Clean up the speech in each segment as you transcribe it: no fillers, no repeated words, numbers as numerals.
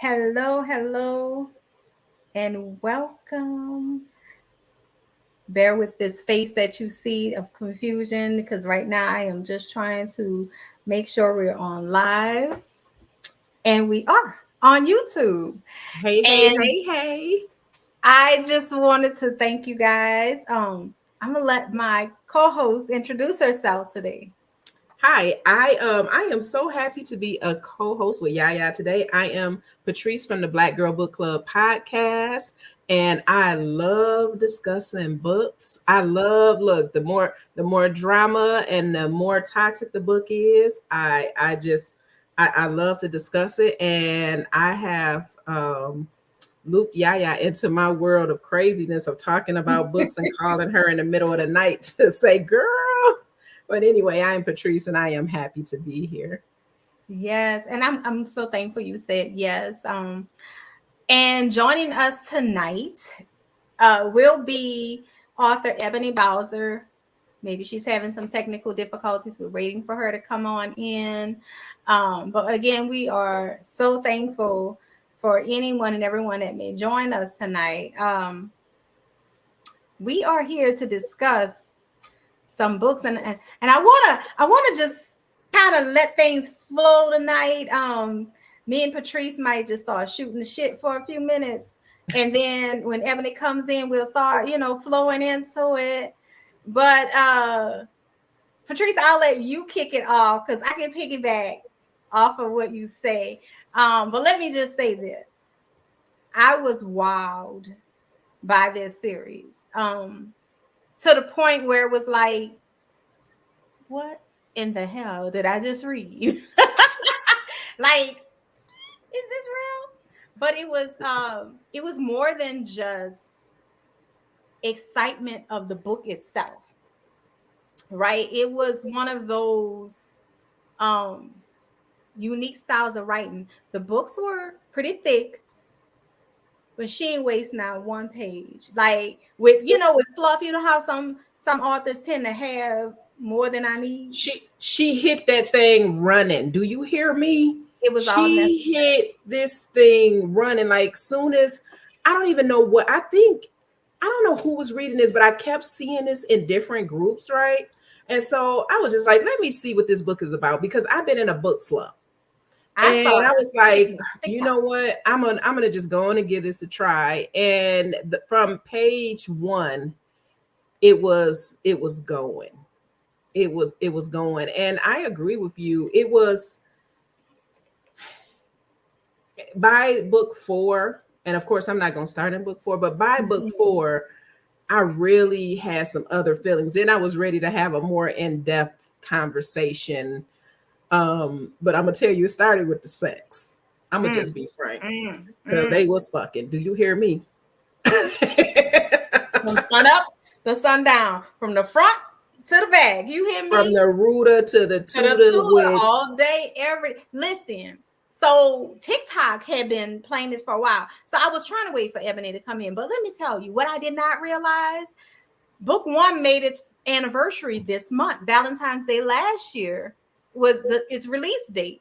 Hello, and welcome. Bear with this face that you see of confusion because right now I am just trying to make sure we're on live, and we are on YouTube. And Hey. I just wanted to thank you guys. I'm gonna let my co-host introduce herself today. Hi. I am so happy to be a co-host with Yaya today. I am Patrese from the Black Girl Book Club podcast. And I love discussing books. The more drama and the more toxic the book is, I love to discuss it. And I have Luke Yaya into my world of craziness of talking about books and calling her in the middle of the night to say, girl. But anyway, I am Patrese and I am happy to be here. Yes, and I'm so thankful you said yes. And joining us tonight will be author Ebony Bowser. Maybe she's having some technical difficulties. We're waiting for her to come on in. But again, we are so thankful for anyone and everyone that may join us tonight. We are here to discuss some books, and I wanna just kind of let things flow tonight. Me and Patrese might just start shooting the shit for a few minutes, and then when Ebony comes in, we'll start, flowing into it. But Patrese, I'll let you kick it off because I can piggyback off of what you say. But let me just say this: I was wowed by this series. To the point where it was like, what in the hell did I just read? Like, is this real? But it was more than just excitement of the book itself, right? It was one of those unique styles of writing. The books were pretty thick, but she ain't waste not one page. Like with fluff, how some authors tend to have more than I need. She hit that thing running. Do you hear me? It was all She hit this thing running. Like soon as I don't even know what I think. I don't know who was reading this, but I kept seeing this in different groups, right? And so I was just like, let me see what this book is about because I've been in a book slump. I was like, you know what? I'm gonna just go on and give this a try. And from page 1, it was going. It was going. And I agree with you. It was by book 4, and of course I'm not gonna start in book 4, but by book 4, I really had some other feelings. Then I was ready to have a more in-depth conversation. But I'm gonna tell you, it started with the sex. I'm gonna just be frank. Because they was fucking. Do you hear me? From sun up to sundown, from the front to the back. You hear me? From the rooter to the tutor all day, listen. So TikTok had been playing this for a while. So I was trying to wait for Ebony to come in. But let me tell you, what I did not realize, book 1 made its anniversary this month. Valentine's Day last year was its release date.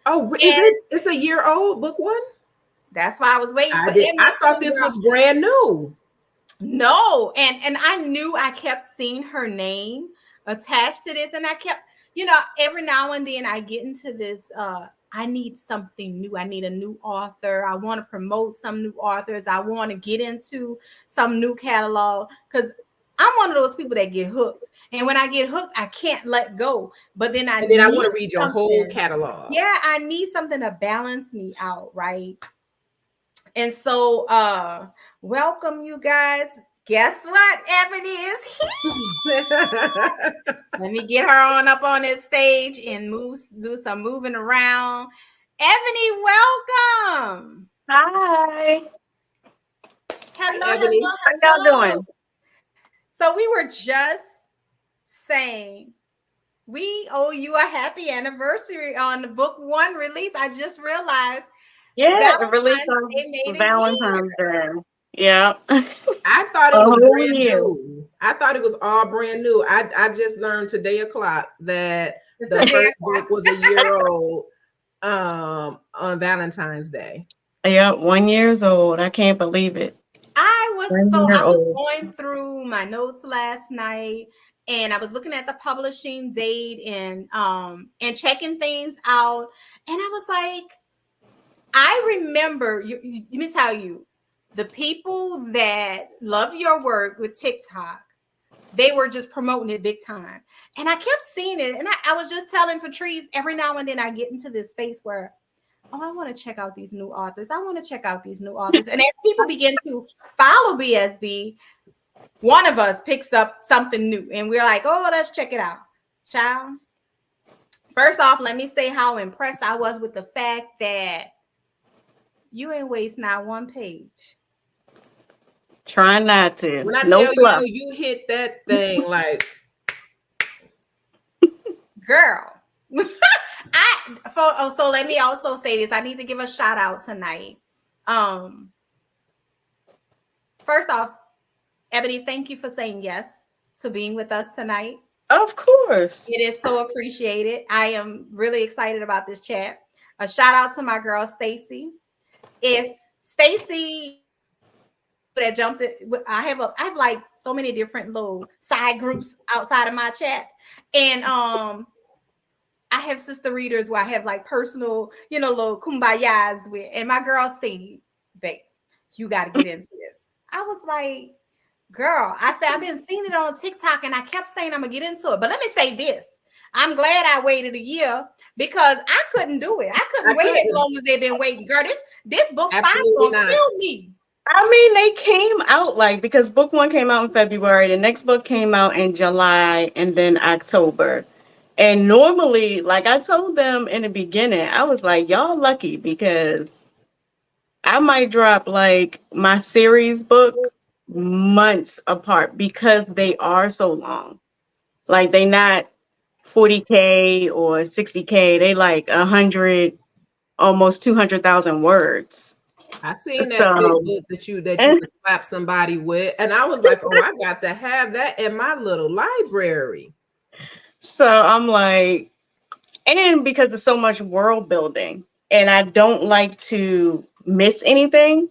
Oh, it's a year old, book 1? That's why I was waiting for Ebony. I thought this was brand new. No, and I knew I kept seeing her name attached to this, and I kept, every now and then I get into this, I need something new. I need a new author. I want to promote some new authors. I want to get into some new catalog because I'm one of those people that get hooked. And when I get hooked, I can't let go. But then I want to read your whole catalog. Yeah, I need something to balance me out, right? And so welcome, you guys. Guess what? Ebony is here. Let me get her on up on this stage and do some moving around. Ebony, welcome. Hi. Hello, Ebony. How y'all doing? So we were just saying we owe you a happy anniversary on the book 1 release. I just realized. Yeah, the release of Valentine's Day. Yeah. I thought it was brand new. I thought it was all brand new. I just learned today o'clock that the first book was a year old on Valentine's Day. Yeah, 1 year old. I can't believe it. I was 1 year old. going through my notes last night, and I was looking at the publishing date and checking things out, and I was like, I remember let me tell you, the people that love your work with TikTok, they were just promoting it big time. And I kept seeing it. And I was just telling Patrese, every now and then I get into this space where, oh, I want to check out these new authors. I want to check out these new authors. And as people begin to follow BSB, one of us picks up something new. And we're like, oh, let's check it out. Child. First off, let me say how impressed I was with the fact that you ain't waste not one page. Trying not to. When I tell you, you hit that thing like, girl. So let me also say this. I need to give a shout out tonight. First off, Ebony, thank you for saying yes to being with us tonight. Of course. It is so appreciated. I am really excited about this chat. A shout out to my girl, Stacy. If Stacy that jumped it, I have like so many different little side groups outside of my chat. And I have sister readers where I have like personal, little kumbayas with, and my girl said, babe, you got to get into this. I was like, girl, I said, I've been seeing it on TikTok and I kept saying I'm gonna get into it. But let me say this. I'm glad I waited a year because I couldn't do it. I couldn't wait as long as they've been waiting. Girl, this book 5 gonna kill me. I mean, they came out because book 1 came out in February, the next book came out in July and then October. And normally, like I told them in the beginning, I was like, y'all lucky because I might drop like my series book months apart because they are so long. Like they not 40K or 60K, they like 100, almost 200,000 words. I seen that book that you could slap somebody with, and I was like, oh, I got to have that in my little library. So I'm like, and because it's so much world building, and I don't like to miss anything,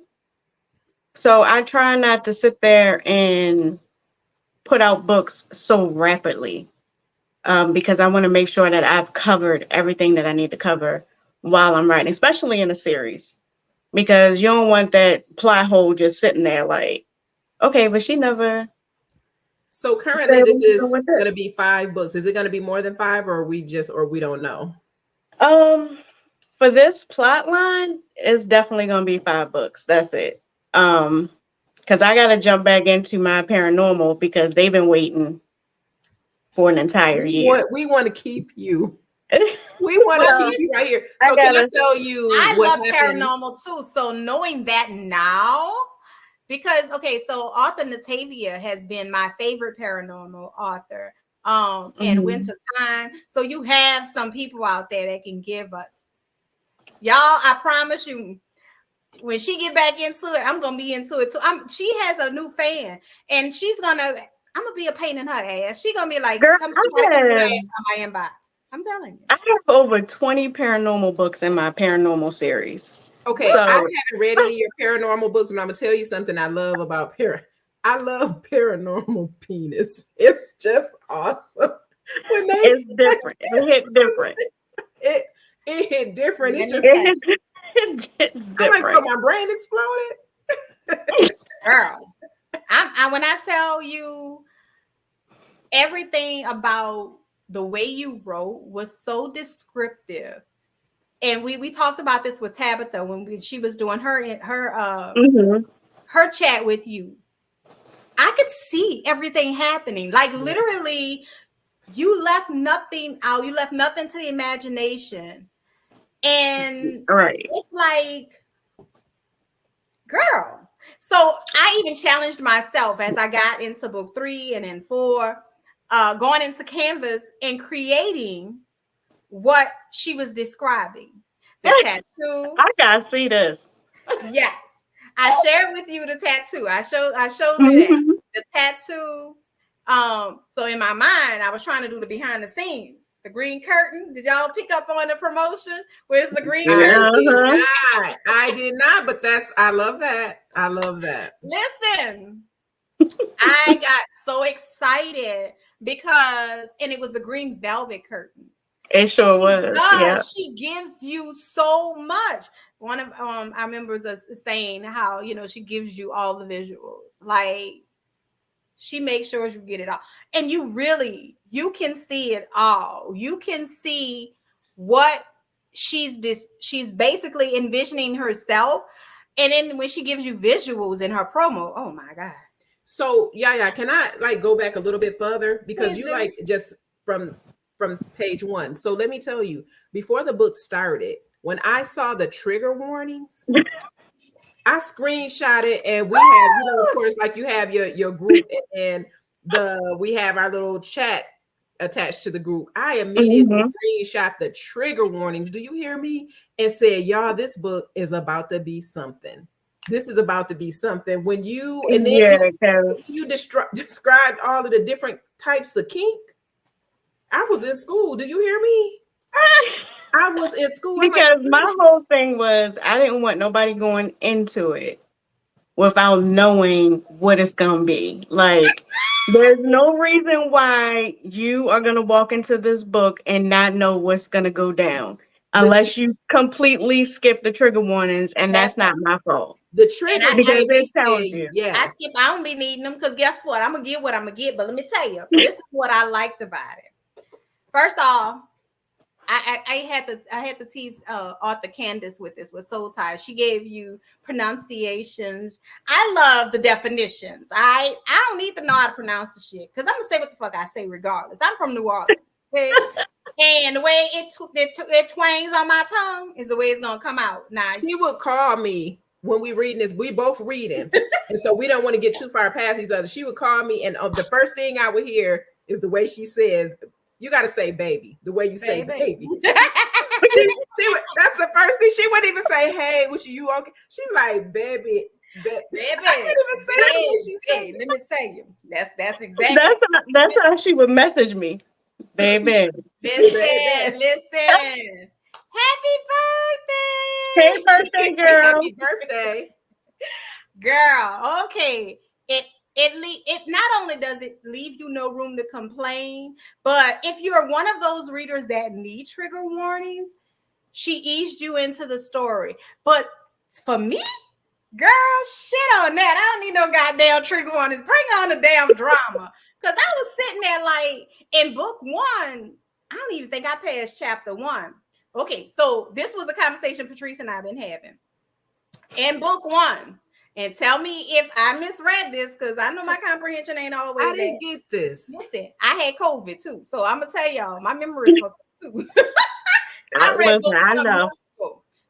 so I try not to sit there and put out books so rapidly, because I want to make sure that I've covered everything that I need to cover while I'm writing, especially in a series. Because you don't want that plot hole just sitting there like, okay, but she never. So currently this is going to be 5 books. Is it going to be more than 5 or we don't know? For this plot line, it's definitely going to be 5 books. That's it. Because I got to jump back into my paranormal because they've been waiting for an entire year. We want to keep you. We want to keep you right here. So can I tell you I love paranormal too. So knowing that now, because so author Natavia has been my favorite paranormal author in wintertime. So you have some people out there that can give us. Y'all, I promise you, when she get back into it, I'm gonna be into it too. She has a new fan, and I'm gonna be a pain in her ass. She gonna be like, girl, come on my inbox. I'm telling you. I have over 20 paranormal books in my paranormal series. Okay, so, I haven't read any of your paranormal books, but I'm gonna tell you something I love about I love paranormal penis. It's just awesome. It's different. It hit different. It hit different. It's different. I'm like, so my brain exploded. Girl, when I tell you everything about the way you wrote was so descriptive. And we talked about this with Tabitha when she was doing her chat with you. I could see everything happening. Like literally, you left nothing out. You left nothing to the imagination. And it's like, girl. So I even challenged myself as I got into book 3 and then 4, going into Canvas and creating what she was describing. The tattoo. I gotta see this. Yes. I shared with you the tattoo. I showed you that. The tattoo. So in my mind, I was trying to do the behind the scenes The green curtain. Did y'all pick up on the promotion? Where's the green Uh-huh. curtain? I did not, but I love that. I love that. Listen, I got so excited because, and it was the green velvet curtains. It sure was. Yeah. She gives you so much. One of our members is saying how, you know, she gives you all the visuals. Like, she makes sure you get it all. And you can see it all. You can see what she's basically envisioning herself. And then when she gives you visuals in her promo, oh my God. So Yaya, can I like go back a little bit further? Because Please you do. like just from page 1. So let me tell you, before the book started, when I saw the trigger warnings, I screenshot it, and we have, you know, of course, like you have your group, and we have our little chat attached to the group. I immediately screenshot the trigger warnings. Do you hear me? And said, y'all, this book is about to be something. This is about to be something. When you and then you described all of the different types of kink. I was in school. Do you hear me? I was in school. Because my whole thing was I didn't want nobody going into it without knowing what it's going to be. Like, there's no reason why you are going to walk into this book and not know what's going to go down unless you completely skip the trigger warnings, and that's not my fault. The trigger, because it tells you. I skip. I don't be needing them because guess what? I'm gonna get what I'm gonna get. But let me tell you, this is what I liked about it. First off, I had to tease Author Candace with this with Soul Ties. She gave you pronunciations. I love the definitions. I don't need to know how to pronounce the shit because I'm gonna say what the fuck I say regardless. I'm from New Orleans, okay? And the way it twangs on my tongue is the way it's gonna come out. Now she would call me when we reading this. We both reading, and so we don't want to get too far past each other. She would call me, and the first thing I would hear is the way she says, "You got to say baby," the way you say baby. That's the first thing. She wouldn't even say, "Hey, was you okay?" She like, "Baby, baby." I can't even say that. She said, "Let me tell you." That's exactly. That's how she would message me, baby. Listen. Happy birthday! Happy birthday, girl! Happy birthday, girl. Okay, it not only does it leave you no room to complain, but if you're one of those readers that need trigger warnings, she eased you into the story. But for me, girl, shit on that. I don't need no goddamn trigger warnings. Bring on the damn drama. Because I was sitting there like in book 1, I don't even think I passed chapter 1. Okay, so this was a conversation Patrese and I have been having in book 1. And tell me if I misread this, because I know my comprehension ain't always. I didn't get this. Listen, I had COVID too, so I'm gonna tell y'all my memory is fucked too. I read books. I know.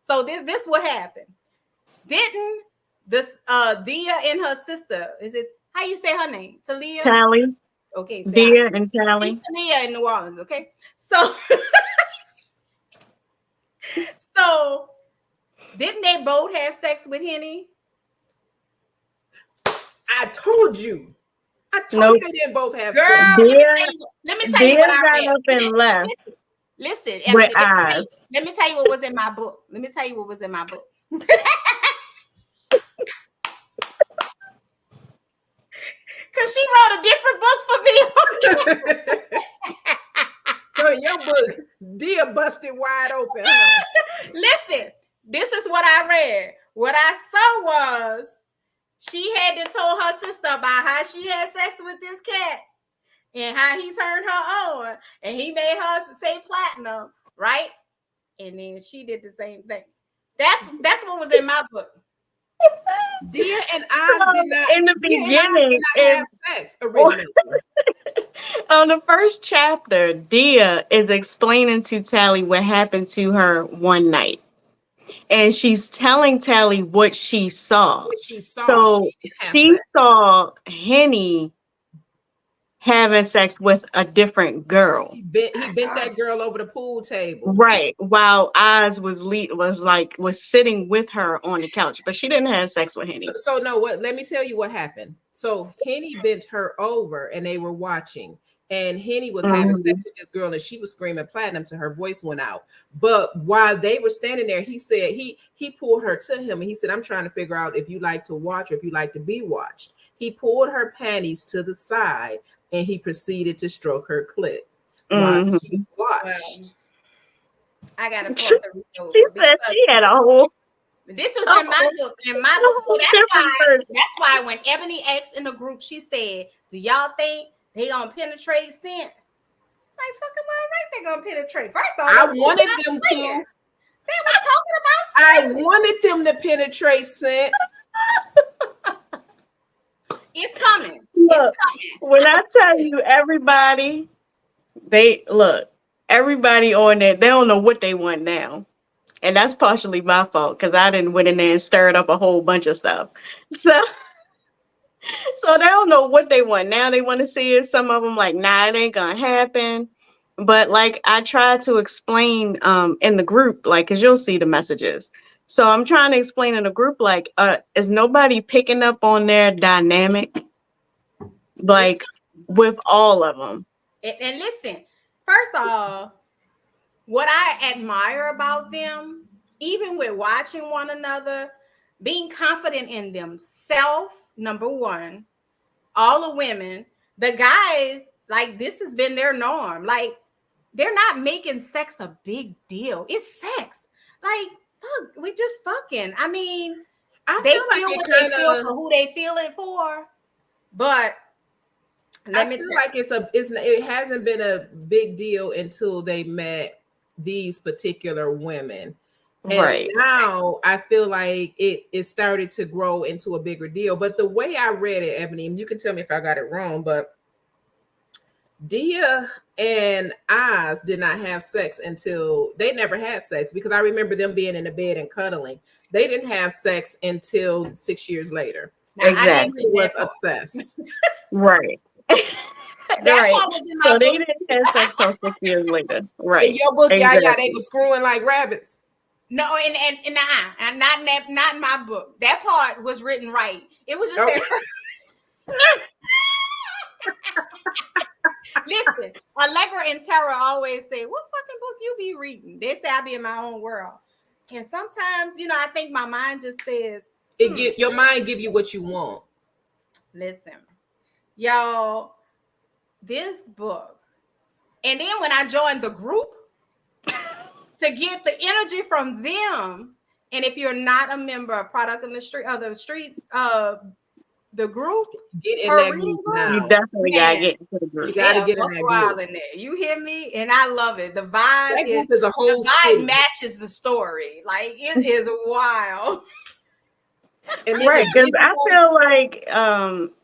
So this what happened. Didn't this Dia and her sister? Is it how you say her name? Talia. Tally. Okay. So Dia and Tally. Talia in New Orleans. Okay. So. So, didn't they both have sex with Henny? I told you. I told you they didn't both have sex. Let me tell you what I read. Up and left. Listen, with eyes. Let me tell you what was in my book. Because she wrote a different book for me. So your book, Dia busted wide open. Huh? Listen, this is what I read. What I saw was she had to tell her sister about how she had sex with this cat and how he turned her on and he made her say platinum, right? And then she did the same thing. That's what was in my book. Dia and Oz did not in the beginning have sex originally. On the first chapter, Dia is explaining to Tally what happened to her one night. And she's telling Tally what she saw. So she saw Henny having sex with a different girl. He bent that girl over the pool table. Right. While Oz was sitting with her on the couch, but she didn't have sex with Henny. So no, let me tell you what happened. So Henny bent her over and they were watching. and Henny was having sex with this girl, and she was screaming platinum till her voice went out. But while they were standing there, he said he pulled her to him, and he said, "I'm trying to figure out if you like to watch or if you like to be watched." He pulled her panties to the side, and he proceeded to stroke her clit while she watched. Well, I gotta pull the real. She said she had a whole. This was in my book. In my book, so that's why when Ebony asked in the group, she said, "Do y'all think they gonna penetrate scent?" Like, fucking well, right? They gonna penetrate. First of all, I wanted them to. They were talking about scent. I wanted them to penetrate scent. It's coming. Look, it's coming. When I tell you, everybody on there, they don't know what they want now. And that's partially my fault because I didn't went in there and stirred up a whole bunch of stuff. So they don't know what they want. Now they want to see it. Some of them like, nah, it ain't gonna happen. But like I try to explain in the group, like, cause you'll see the messages. So I'm trying to explain in the group, like, is nobody picking up on their dynamic? Like with all of them. And listen, first of all, what I admire about them, even with watching one another, being confident in themselves, number one, all the women, the guys, like this has been their norm. Like they're not making sex a big deal. It's sex. Like, fuck, we just fucking. I mean, they feel what they feel for who they feel it for. But I feel like it hasn't been a big deal until they met these particular women. And now I feel like it started to grow into a bigger deal. But the way I read it, Ebony, and you can tell me if I got it wrong, but Dia and Oz did not have sex until they never had sex, because I remember them being in the bed and cuddling. They didn't have sex until 6 years later. Now, exactly. I was obsessed. Right. Right. So they didn't have sex till 6 years later. Right. In your book, Yaya, they were screwing like rabbits. No, and not in my book. That part was written right. It was just Listen, Allegra and Tara always say, "What fucking book you be reading?" They say I be in my own world. And sometimes, I think my mind just says your mind give you what you want. Listen, y'all, this book. And then when I joined the group to get the energy from them, and if you're not a member of Product in the Street of the Streets, the group, get in that group now. You definitely gotta get into the group. You gotta get in that group. In there. You hear me? And I love it. The vibe is a whole the vibe city. matches the story. Like it is wild. Right, because I feel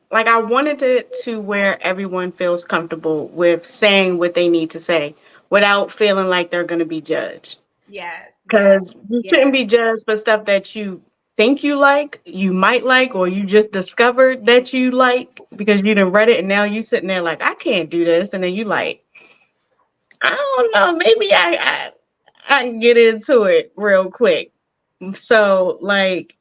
like I wanted it to where everyone feels comfortable with saying what they need to say without feeling like they're going to be judged. Yes. Because you shouldn't be judged for stuff that you think you might like, or you just discovered that you like because you didn't read it, and now you sitting there like, I can't do this, and then you like, I don't know, maybe I can get into it real quick. So like,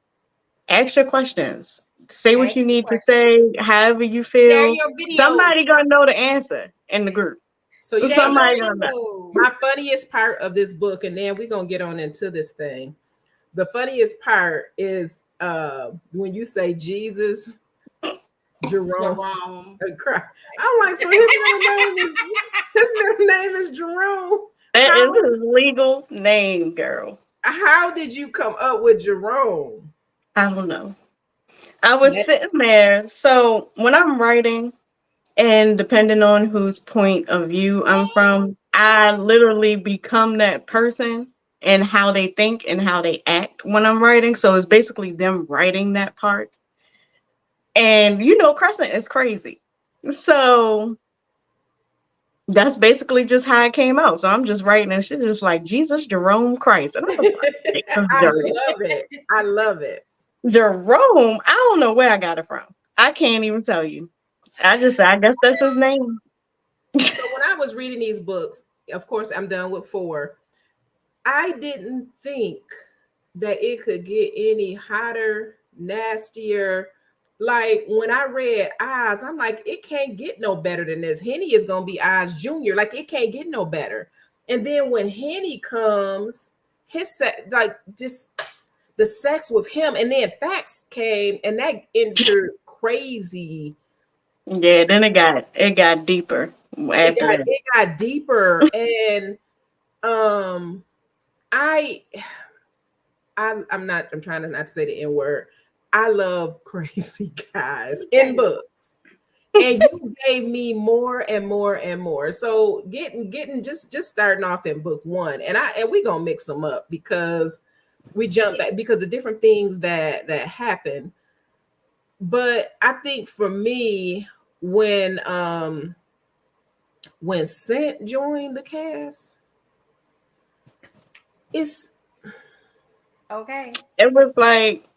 ask your questions. Say what you need to say, however you feel. Share your video. Somebody gonna know the answer in the group. So somebody gonna know. My funniest part of this book, and then we're gonna get on into this thing. The funniest part is when you say Jesus, Jerome. I'm like, so his middle name is Jerome. That is his legal name, girl. How did you come up with Jerome? I don't know. I was sitting there. So when I'm writing, and depending on whose point of view I'm from, I literally become that person and how they think and how they act when I'm writing. So it's basically them writing that part. And Crescent is crazy. So that's basically just how it came out. So I'm just writing and shit just like Jesus, Jerome, Christ. And I love it. Jerome, I don't know where I got it from. I can't even tell you. I guess that's his name. So when I was reading these books, of course, I'm done with 4. I didn't think that it could get any hotter, nastier. like when I read Oz, I'm like, it can't get no better than this. Henny is gonna be Oz Jr. Like it can't get no better. And then when Henny comes, his like just the sex with him, and then Facts came, and that entered crazy. Yeah, then it got deeper after that. It got deeper, and I'm trying to not to say the N word. I love crazy guys in books. And you gave me more and more and more. So getting just starting off in book 1, and we gonna mix them up because we jump back because of different things that happen. But I think for me, when Scent joined the cast, it's okay. It was like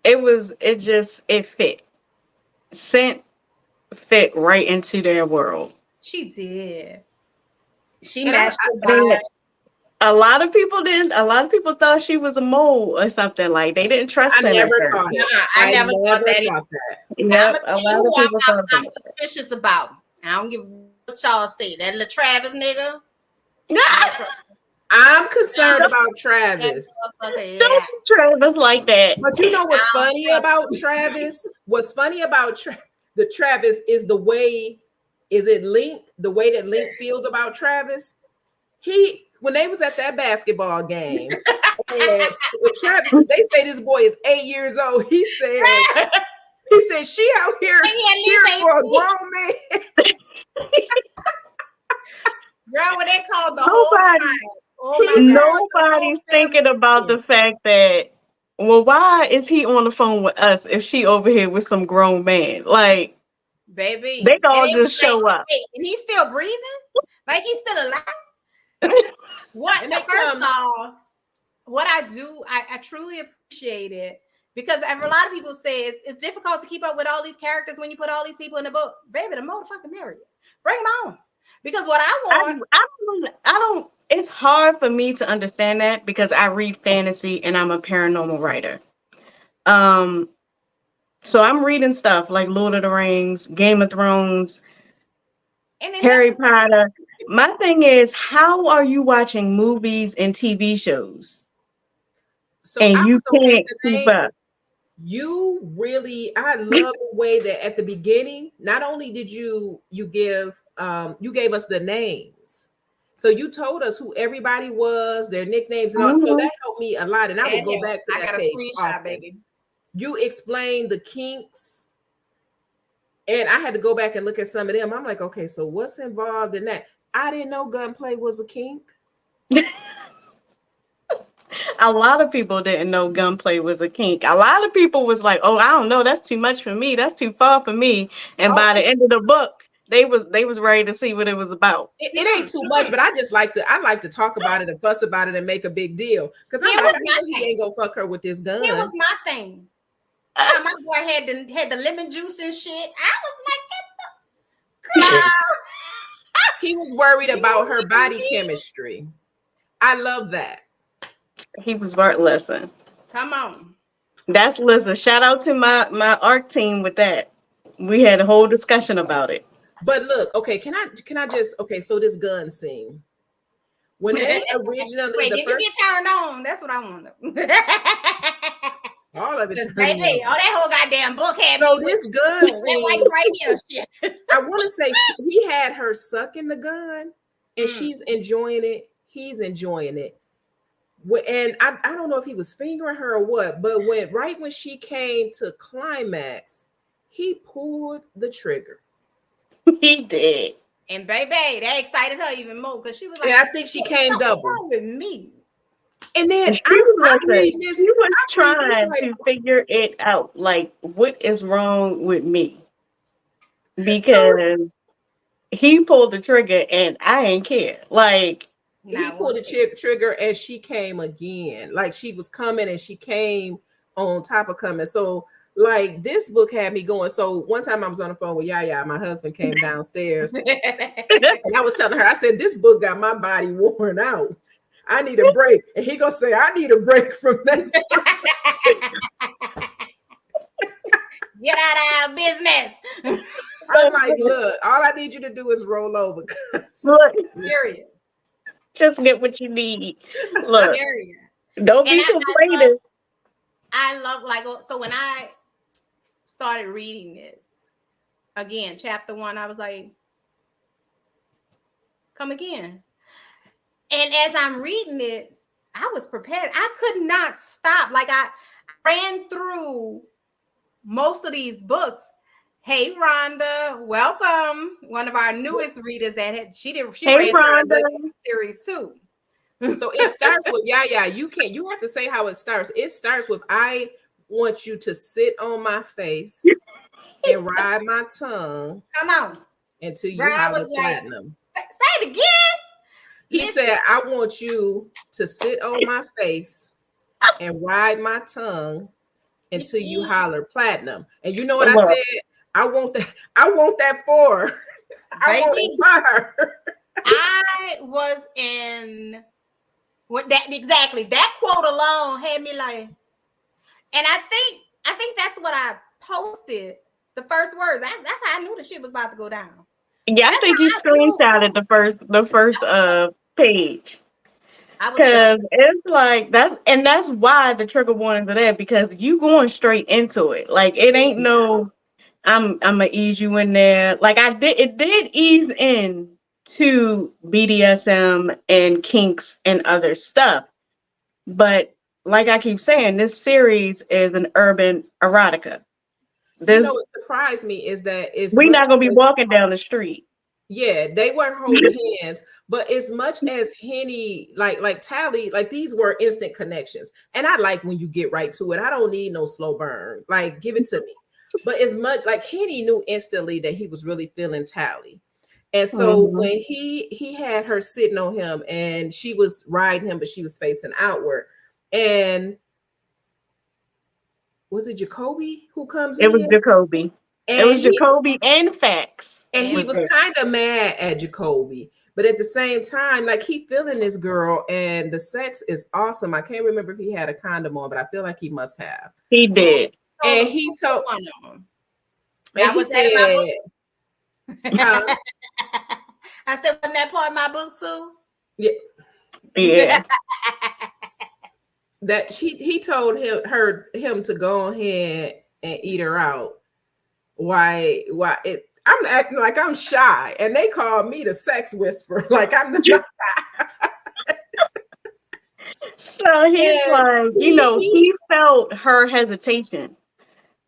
it fit. Scent fit right into their world. She did. She And matched I the vibe. A lot of people didn't. A lot of people thought she was a mole or something. Like they didn't trust her. I never thought it. I never thought that. Yep, a lot of people thought I'm that. suspicious about. I don't give a what y'all say. That little Travis nigga. I'm concerned about Travis. Yeah. Don't be Travis like that. But you know what's funny about Travis? What's funny about the Travis is the way, is it Link? The way that Link feels about Travis. When they was at that basketball game, and with Travis, they say this boy is 8 years old. He said she out here cheering for a grown man. Girl, what they called the whole time. Oh Nobody's thinking about the fact that, well, why is he on the phone with us if she over here with some grown man? Like, baby, they all just show up. Hey, and he's still breathing? Like he's still alive? What? First of all, what I do, I truly appreciate it because a lot of people say it's difficult to keep up with all these characters when you put all these people in the book. Baby, the motherfucking married. Bring them on. Because what I want, it's hard for me to understand that because I read fantasy and I'm a paranormal writer. So I'm reading stuff like Lord of the Rings, Game of Thrones, Harry Potter. My thing is, how are you watching movies and TV shows? So and you can't keep up. I love the way that at the beginning, not only did you gave us the names. So you told us who everybody was, their nicknames, and all. So that helped me a lot. And I would go back to that page often. Baby. You explained the kinks, and I had to go back and look at some of them. I'm like, okay, so what's involved in that? I didn't know gunplay was a kink. A lot of people didn't know gunplay was a kink. A lot of people was like, "Oh, I don't know. That's too much for me. That's too far for me." And by the end of the book, they was ready to see what it was about. It ain't too much, but I like to talk about it and fuss about it and make a big deal because I know he ain't gonna fuck her with this gun. It was my thing. My boy had the lemon juice and shit. I was like, "Get the girl." He was worried about her body chemistry. I love that. He was listen. Come on. Listen, shout out to my ARC team with that. We had a whole discussion about it. But look, okay, can I just so this gun scene. When they originally did you get turned on? That's what I want to know. All of it. Baby, that whole goddamn book had so this gun scene right here. Shit. I want to say he had her sucking the gun and she's enjoying it. He's enjoying it. And I don't know if he was fingering her or what, but when she came to climax, he pulled the trigger. He did. And baby, that excited her even more because she was like, yeah, I think she came double. What's wrong with me? And then she was trying to figure it out. Like, what is wrong with me? Because he pulled the trigger and I ain't care. Like, he pulled the trigger and she came again. Like she was coming and she came on top of coming. So like this book had me going. So one time I was on the phone with Yaya. My husband came downstairs and I was telling her, I said, this book got my body worn out. I need a break. And he gonna say, I need a break from that. Get out of our business. I'm like, look, all I need you to do is roll over. Look, Period. just get what you need. Look, Period. don't And be complaining. I love like, so when I started reading this again, chapter 1, I was like, come again. And as I'm reading it, I was prepared. I could not stop. Like I ran through most of these books. Hey, Rhonda, welcome. One of our newest readers that had she Hey, read Rhonda. series too. So it starts with Yaya. You have to say how it starts. It starts with, I want you to sit on my face and ride my tongue. Come on. Until you Brian holler was like, platinum. say it again. He said, I want you to sit on my face and ride my tongue until you holler platinum. And you know what I said? I want that for her. I want it for her. I was in what that exactly. That quote alone had me like, and I think that's what I posted. The first words. That's how I knew the shit was about to go down. Yeah, I think you screenshotted the first page. Because it's like that's why the trigger warnings are there, because you going straight into it. Like it ain't no I'm gonna ease you in there. Like it did ease in to BDSM and kinks and other stuff. But like I keep saying, this series is an urban erotica. What surprised me is that we're not gonna be walking down the street. Yeah, they weren't holding hands, but as much as Henny, like Tally, like these were instant connections. And I like when you get right to it. I don't need no slow burn. Like, give it to me. But as much like Henny knew instantly that he was really feeling Tally. And so when he had her sitting on him and she was riding him, but she was facing outward. And was it Jacoby who comes in? It was Jacoby. It was Jacoby and Fax. And he was kind of mad at Jacoby, but at the same time, like he feeling this girl, and the sex is awesome. I can't remember if he had a condom on, but I feel like he must have. He did. And he told one of them. And he said, I said, wasn't that part of my book too? Yeah. Yeah. That he told him to go ahead and eat her out. Why I'm acting like I'm shy, and they call me the sex whisperer. Like I'm the So he's like, he felt her hesitation,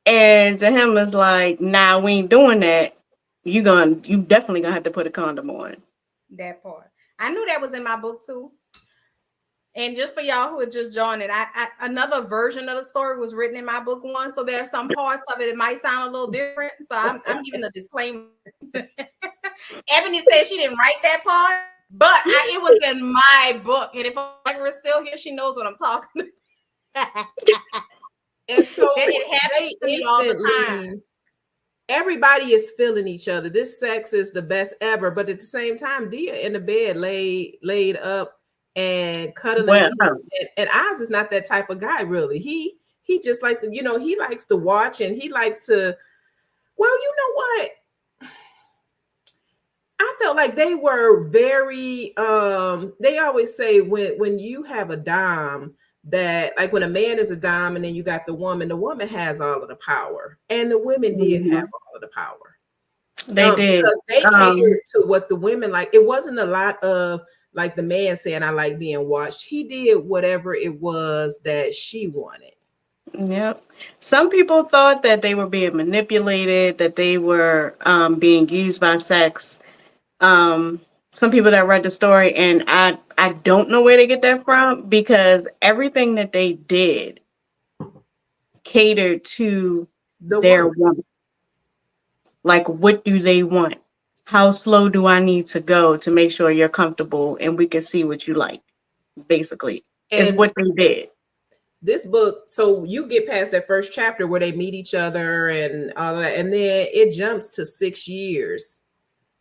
and to him it's like, nah, we ain't doing that. You definitely gonna have to put a condom on. That part, I knew that was in my book too. And just for y'all who are just joining, I another version of the story was written in my book 1. So there are some parts of it might sound a little different. So I'm giving a disclaimer. Ebony said she didn't write that part, but it was in my book. And if Allegra is still here, she knows what I'm talking about. And so it happens to me all the time. Everybody is feeling each other. This sex is the best ever. But at the same time, Dia in the bed laid up and cuddling, and Oz is not that type of guy, really. He just like he likes to watch, and he likes to. Well, you know what? I felt like they were very. They always say when you have a dom, that like when a man is a dom, and then you got the woman has all of the power, and the women did have all of the power. They did, because they catered to what the women like. It wasn't a lot of like the man saying, I like being watched. He did whatever it was that she wanted. Yep. Some people thought that they were being manipulated, that they were being used by sex. Some people that read the story, and I don't know where they get that from, because everything that they did catered to their woman. Like, what do they want? How slow do I need to go to make sure you're comfortable and we can see what you like? Basically, is what they did. This book, so you get past that first chapter where they meet each other and all that, and then it jumps to 6 years,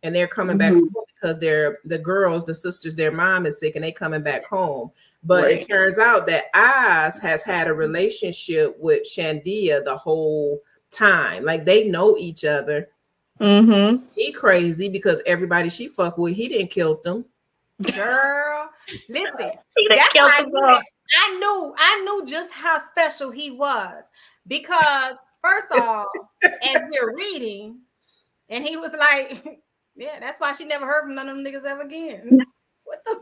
and they're coming back home because the sisters, their mom is sick, and they coming back home. But it turns out that Oz has had a relationship with Shandia time. Like they know each other. Mm-hmm. He crazy because everybody she fuck with, he didn't kill them. Girl, listen, He done that's killed why them all. I knew just how special he was. Because first off, as we're reading, and he was like, yeah, that's why she never heard from none of them niggas ever again. What the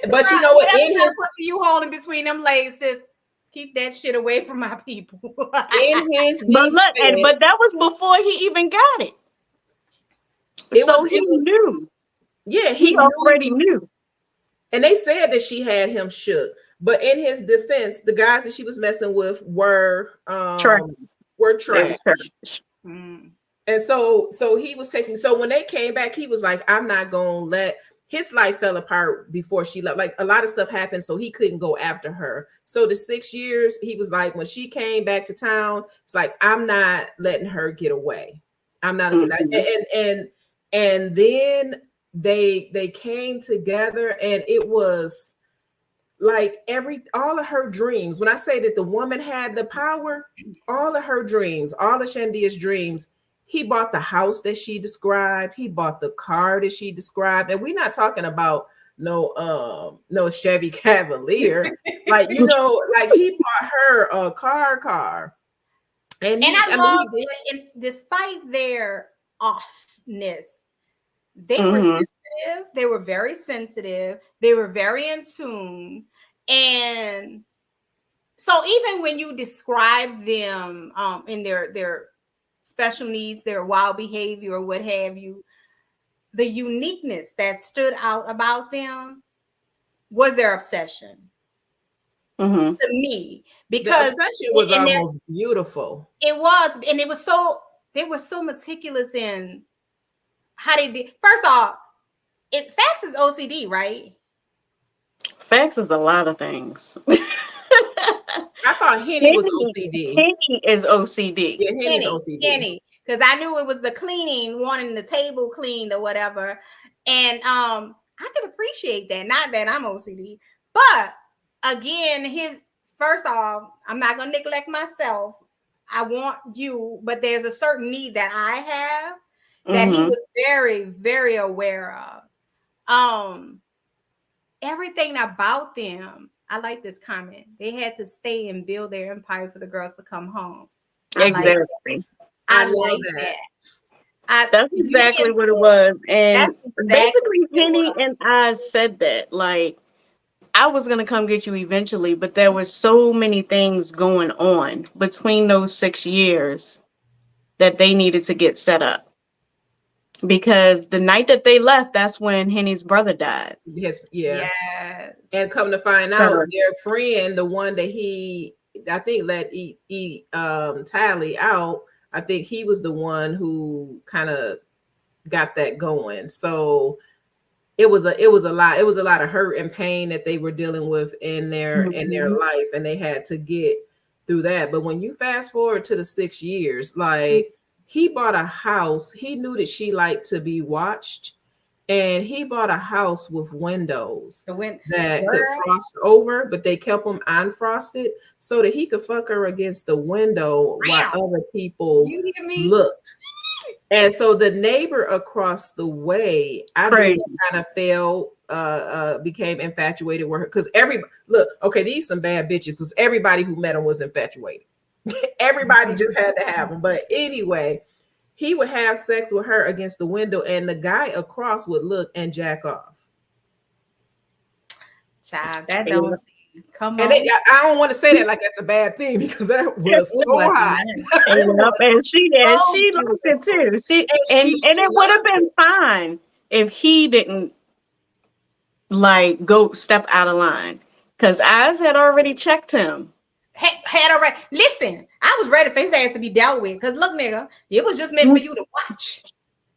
But you know what? whatever In kind of his pussy you holding between them legs, sis, keep that shit away from my people. in his But look, defense, but that was before he even got it. So he knew. yeah, He already knew. And they said that she had him shook. But in his defense, the guys that she was messing with were Trash. trash. Mm. And so he was taking, so when they came back, he was like, I'm not gonna let, his life fell apart before she left. Like a lot of stuff happened, so he couldn't go after her. So the 6 years, he was like, when she came back to town, it's like, I'm not letting her get away. I'm not and then they came together, and it was like all of her dreams. When I say that the woman had the power, all of her dreams, all of Shandia's dreams, he bought the house that she described, he bought the car that she described, and we're not talking about no Chevy Cavalier. Like, you know, like he bought her a car. And I love it, despite their offness, they were sensitive. They were very sensitive. They were very in tune. And so even when you describe them in their special needs, their wild behavior, or what have you, the uniqueness that stood out about them was their obsession. To me, because the obsession was almost beautiful. It was, and it was so, they were so meticulous in how they did. First off, Fax is OCD, right? Fax is a lot of things. I thought Henny was OCD. Henny is OCD. Yeah, Henny's OCD. Henny, because I knew it was the cleaning, wanting the table cleaned or whatever. And I could appreciate that. Not that I'm OCD, but again, first off, I'm not gonna neglect myself. I want you, but there's a certain need that I have that he was very, very aware of. Everything about them, I like this comment. They had to stay and build their empire for the girls to come home. Exactly. I like that. That's exactly what it was. And basically, Henny and I said that, like, I was going to come get you eventually, but there was so many things going on between those 6 years that they needed to get set up. Because the night that they left, that's when Henny's brother died. Yes. And come to find out, their friend, the one that he, I think, let eat Tally out, I think he was the one who kind of got that going. So it was a lot. It was a lot of hurt and pain that they were dealing with in their life, and they had to get through that. But when you fast forward to the 6 years, like, he bought a house. He knew that she liked to be watched, and he bought a house with windows that could frost over, but they kept them unfrosted so that he could fuck her against the window while other people looked. And so the neighbor across the way, I believe, kind of became infatuated with her, because these some bad bitches, because everybody who met him was infatuated. Everybody just had to have him. But anyway, he would have sex with her against the window, and the guy across would look and jack off. Child, that don't come on. And I don't want to say that like that's a bad thing, because that was so hot. And she liked it too. And it would have been fine if he didn't like go step out of line, because Oz had already checked him. Had already. Listen, I was ready for his ass to be dealt with. Because look, nigga, it was just meant for you to watch.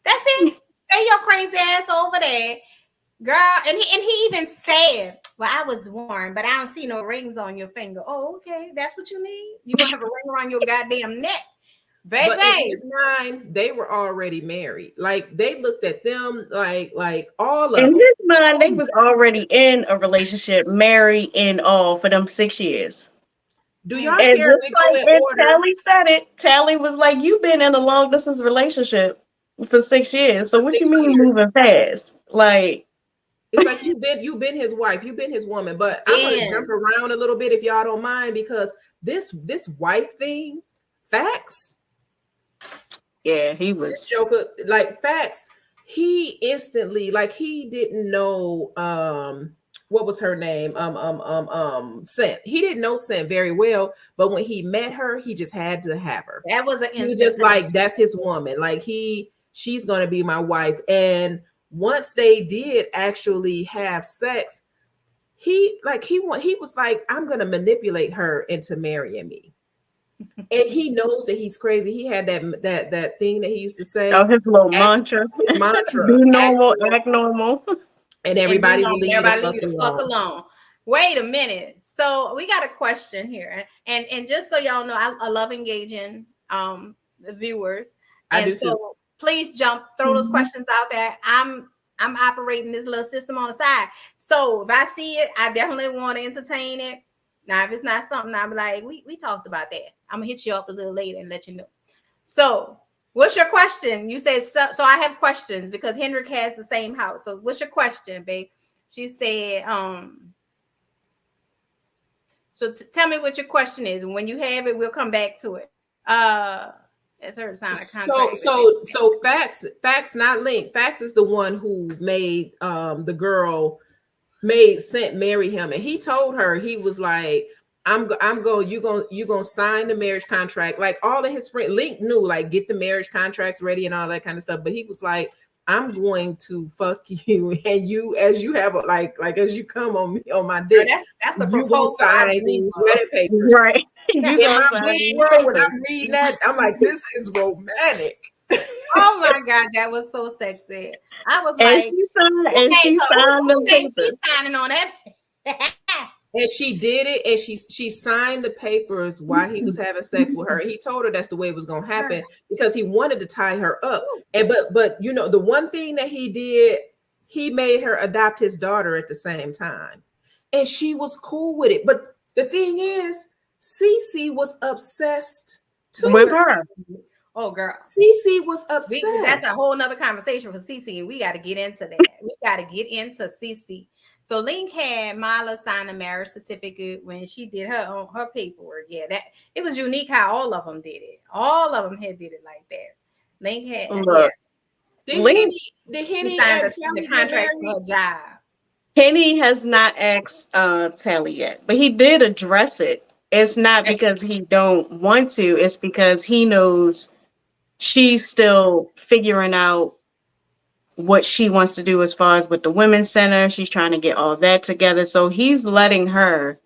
That's it. Stay your crazy ass over there, girl. And he even said, "Well, I was warned, but I don't see no rings on your finger." Oh, okay, that's what you need. You gonna have a ring around your goddamn neck, baby. But in his mind, they were already married. Like, they looked at them like all of in them. his mind, they was already in a relationship, married and all, for them 6 years. Do y'all And care if just we go like in it, order? Tally said it. Tally was like, "You've been in a long distance relationship for 6 years. So For what you 6 mean years. moving fast? Like, It's like you've been his wife, you've been his woman. But I'm gonna jump And around a little bit if y'all don't mind, because this wife thing, facts. yeah, he This was. Joker, like facts, he instantly, like, he didn't know what was her name? Scent. He didn't know Scent very well, but when he met her, he just had to have her. that was an He was instant just like, connection. that's his woman. Like she's gonna be my wife. And once they did actually have sex, he was like, I'm gonna manipulate her into marrying me. And he knows that he's crazy. He had that thing that he used to Oh, say, his little act, mantra. his mantra, Be act normal, normal, act normal. and And be everybody will normal. leave you the Everybody fuck leave you the fuck alone. alone. Wait a minute. So we got a question here, and just so y'all know, I love engaging the viewers, I and do too. so please throw those questions out there. I'm operating this little system on the side, so if I see it, I definitely want to entertain it. Now, if it's not something, I'm like, we talked about that. I'm gonna hit you up a little later and let you know. So, what's your question? You said so I have questions because Hendrik has the same house. So, what's your question, babe? She said, so tell me what your question is, and when you have it, we'll come back to it. It's her to sign a contract. So facts not linked. Facts is the one who made the girl sent marry him, and he told her, he was like, I'm going, you gonna sign the marriage contract. Like, all of his friend Link knew, like, get the marriage contracts ready and all that kind of stuff, but he was like, I'm going to fuck you, and you, as you have like as you come on me on my dick, That's the you gonna proposal I sign dream these of. wedding papers. Right. You In gonna my sign big these world, when papers. I'm reading that, I'm like, this is romantic. Oh my god, that was so sexy. I was And like, she signed who and she signed whose the name papers. she's signing on that? And she did it, and she signed the papers while he was having sex with her. He told her that's the way it was gonna happen, because he wanted to tie her up. And but you know, the one thing that he did, he made her adopt his daughter at the same time, and she was cool with it. But the thing is, Cece was obsessed With too. her. Oh girl, Cece was that's a obsessed. whole nother conversation for Cece, and we got to get into that. We got to get into Cece. So Link had Mila sign a marriage certificate when she did her paperwork. Yeah, that it was unique how all of them did it. All of them did it like that. Link had Look, Link, Did she Henny signed and the Kelly get contracts for married? her job. Kenny has not asked Tally yet, but he did address it. It's not because he don't want to, it's because he knows she's still figuring out what she wants to do as far as with the women's center. She's trying to get all that together. So he's letting her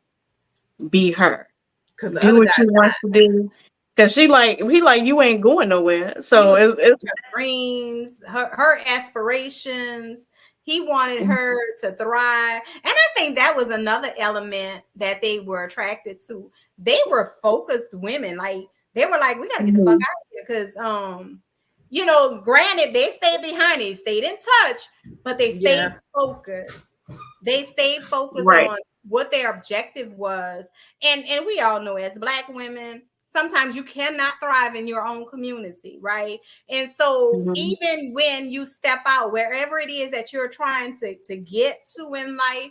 be her. Because the Do other what she guy's wants to do. Cause he like you ain't going nowhere. He So was it's her dreams, her aspirations. He wanted her to thrive. And I think that was another element that they were attracted to. They were focused women. Like, they were like, we gotta get the fuck out of here. Because you know, granted, they stayed behind, they stayed in touch, but they stayed focused. They stayed focused right. on what their objective was. And we all know, as Black women, sometimes you cannot thrive in your own community, right? And so even when you step out, wherever it is that you're trying to get to in life,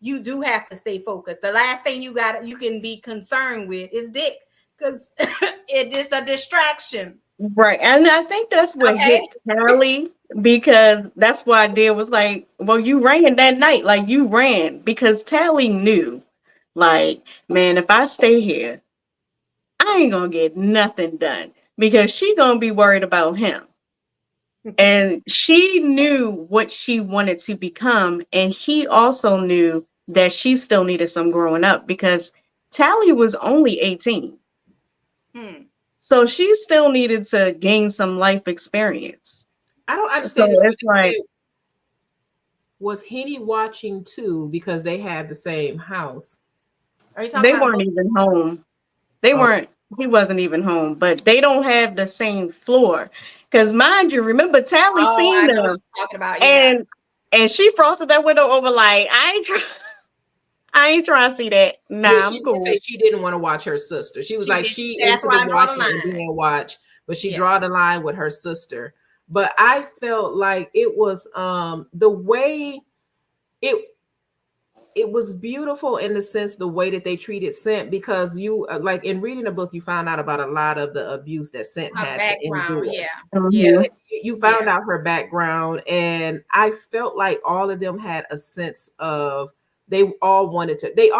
you do have to stay focused. The last thing you can be concerned with is dick, because it is a distraction. Right. And I think that's what hit Tally, because that's why I did was like, well, you ran that night. Like, you ran because Tally knew, like, man, if I stay here, I ain't gonna get nothing done because she gonna be worried about him. And she knew what she wanted to become. And he also knew that she still needed some growing up because Tally was only 18. So she still needed to gain some life experience. I don't understand So this. it's like, was Henny watching too, because they had the same house? Are you talking they about weren't even home. They weren't, he wasn't even home, but they don't have the same floor. Because mind you, remember Tally seen I know what them you're talking about, yeah. and she frosted that window over like, I ain't trying to see that. Nah, Yeah, I'm she did cool. say she didn't want to watch her sister. She was like, she That's into why the I draw the watching and line. didn't watch, but she Yeah. draw the line with her sister. But I felt like it was the way it was beautiful in the sense the way that they treated Scent, because you like in reading the book you found out about a lot of the abuse that Scent Her had to background, endure. yeah. Mhm. You found out her background, and I felt like all of them had a sense of they all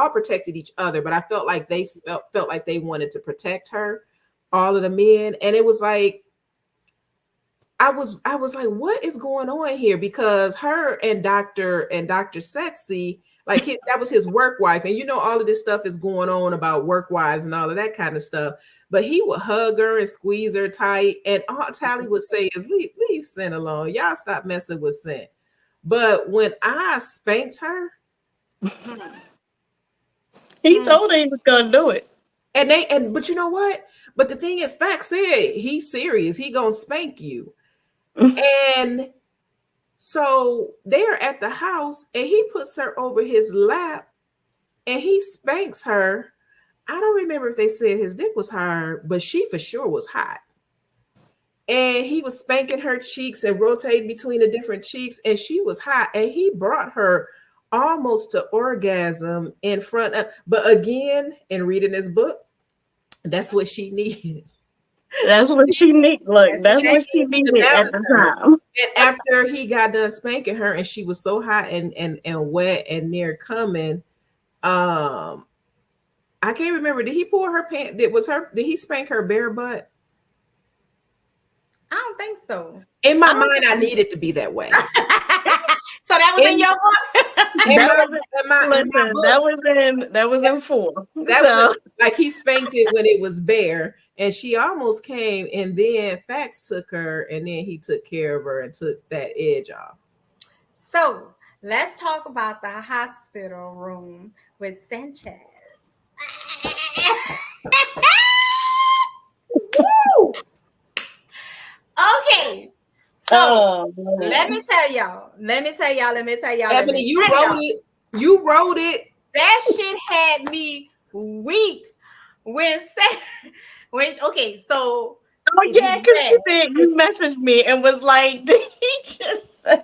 protected each other, but I felt like they felt like they wanted to protect her, all of the men, and it was like I was like, what is going on here? Because her and Dr. Sexy, like that was his work wife, and you know all of this stuff is going on about work wives and all of that kind of stuff. But he would hug her and squeeze her tight, and all Tally would say is, "Leave Scent alone. Y'all stop messing with Scent." But when I spanked her, He told her he was gonna do it. but you know what? But the thing is, Fact said he's serious. He gonna spank you. And so they're at the house and he puts her over his lap and he spanks her. I don't remember if they said his dick was hard, but she for sure was hot. And he was spanking her cheeks and rotating between the different cheeks, and she was hot. And he brought her almost to orgasm in front of, but again, in reading this book, that's what she needed. That's what she need. Look, that's what she needed at the time. And after he got done spanking her, and she was so hot and wet and near coming, I can't remember. Did he pull her pants? Did he spank her bare butt? I don't think so. In my mind, I need it to be that way. So that was in your book. That was in 4. Like he spanked it when it was bare, and she almost came, and then Fax took her, and then he took care of her and took that edge off. So let's talk about the hospital room with Sanchez. Okay. So let me tell y'all. Ebony, you wrote it. That shit had me weak okay, so yeah, because you messaged me and was like, did he just say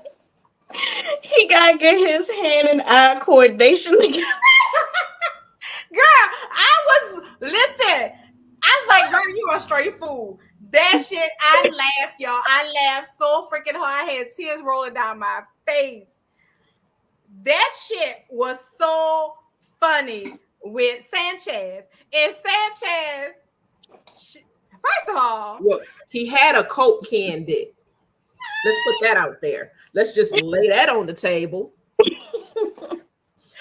he gotta get his hand and eye coordination together? Girl, I was like, girl, you a straight fool. That shit, I laughed, y'all. I laughed so freaking hard. I had tears rolling down my face. That shit was so funny with Sanchez. And Sanchez, first of all, well, he had a Coke can dick. Let's put that out there. Let's just lay that on the table.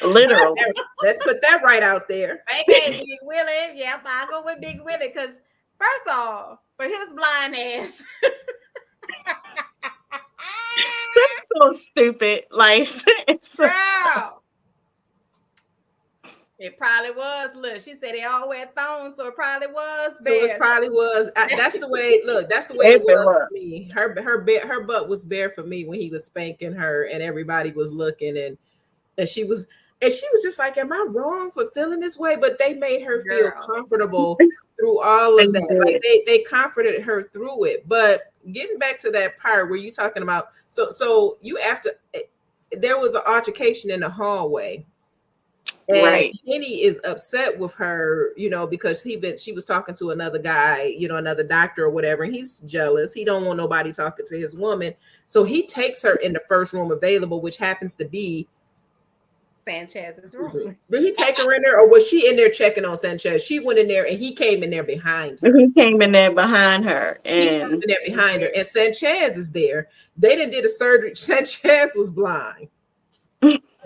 Literally. Let's put that right out there. Okay, Big Willie. Yep, I'll go with Big Willie because first of all, for his blind ass. So stupid. Like, girl. It probably was. Look, she said they all wear thongs, so it probably was. So it probably was. That's the way. Look, that's the way it was for me. Her butt was bare for me when he was spanking her, and everybody was looking, and she was just like, "Am I wrong for feeling this way?" But they made her feel comfortable through all of that. Like they comforted her through it. But getting back to that part where you talking about, so you there was an altercation in the hallway. And Henny is upset with her, because she was talking to another guy, another doctor or whatever, and he's jealous. He don't want nobody talking to his woman. So he takes her in the first room available, which happens to be Sanchez's room. Did he take her in there, or was she in there checking on Sanchez? She went in there and he came in there behind her. He came in there behind her. And and Sanchez is there. They didn't did a surgery. Sanchez was blind.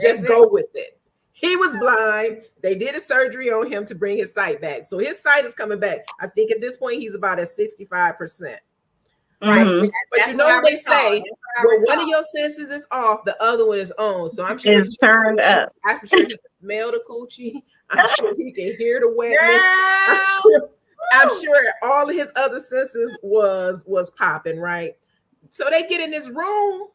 Just go with it. He was blind. They did a surgery on him to bring his sight back. So his sight is coming back. I think at this point he's about at 65%. Right. Mm-hmm. But you know what they say, when one of your senses is off, the other one is on. So I'm sure he turned up. I'm sure he can smell the coochie. I'm sure he can hear the wetness. I'm sure all of his other senses was popping, right? So they get in this room.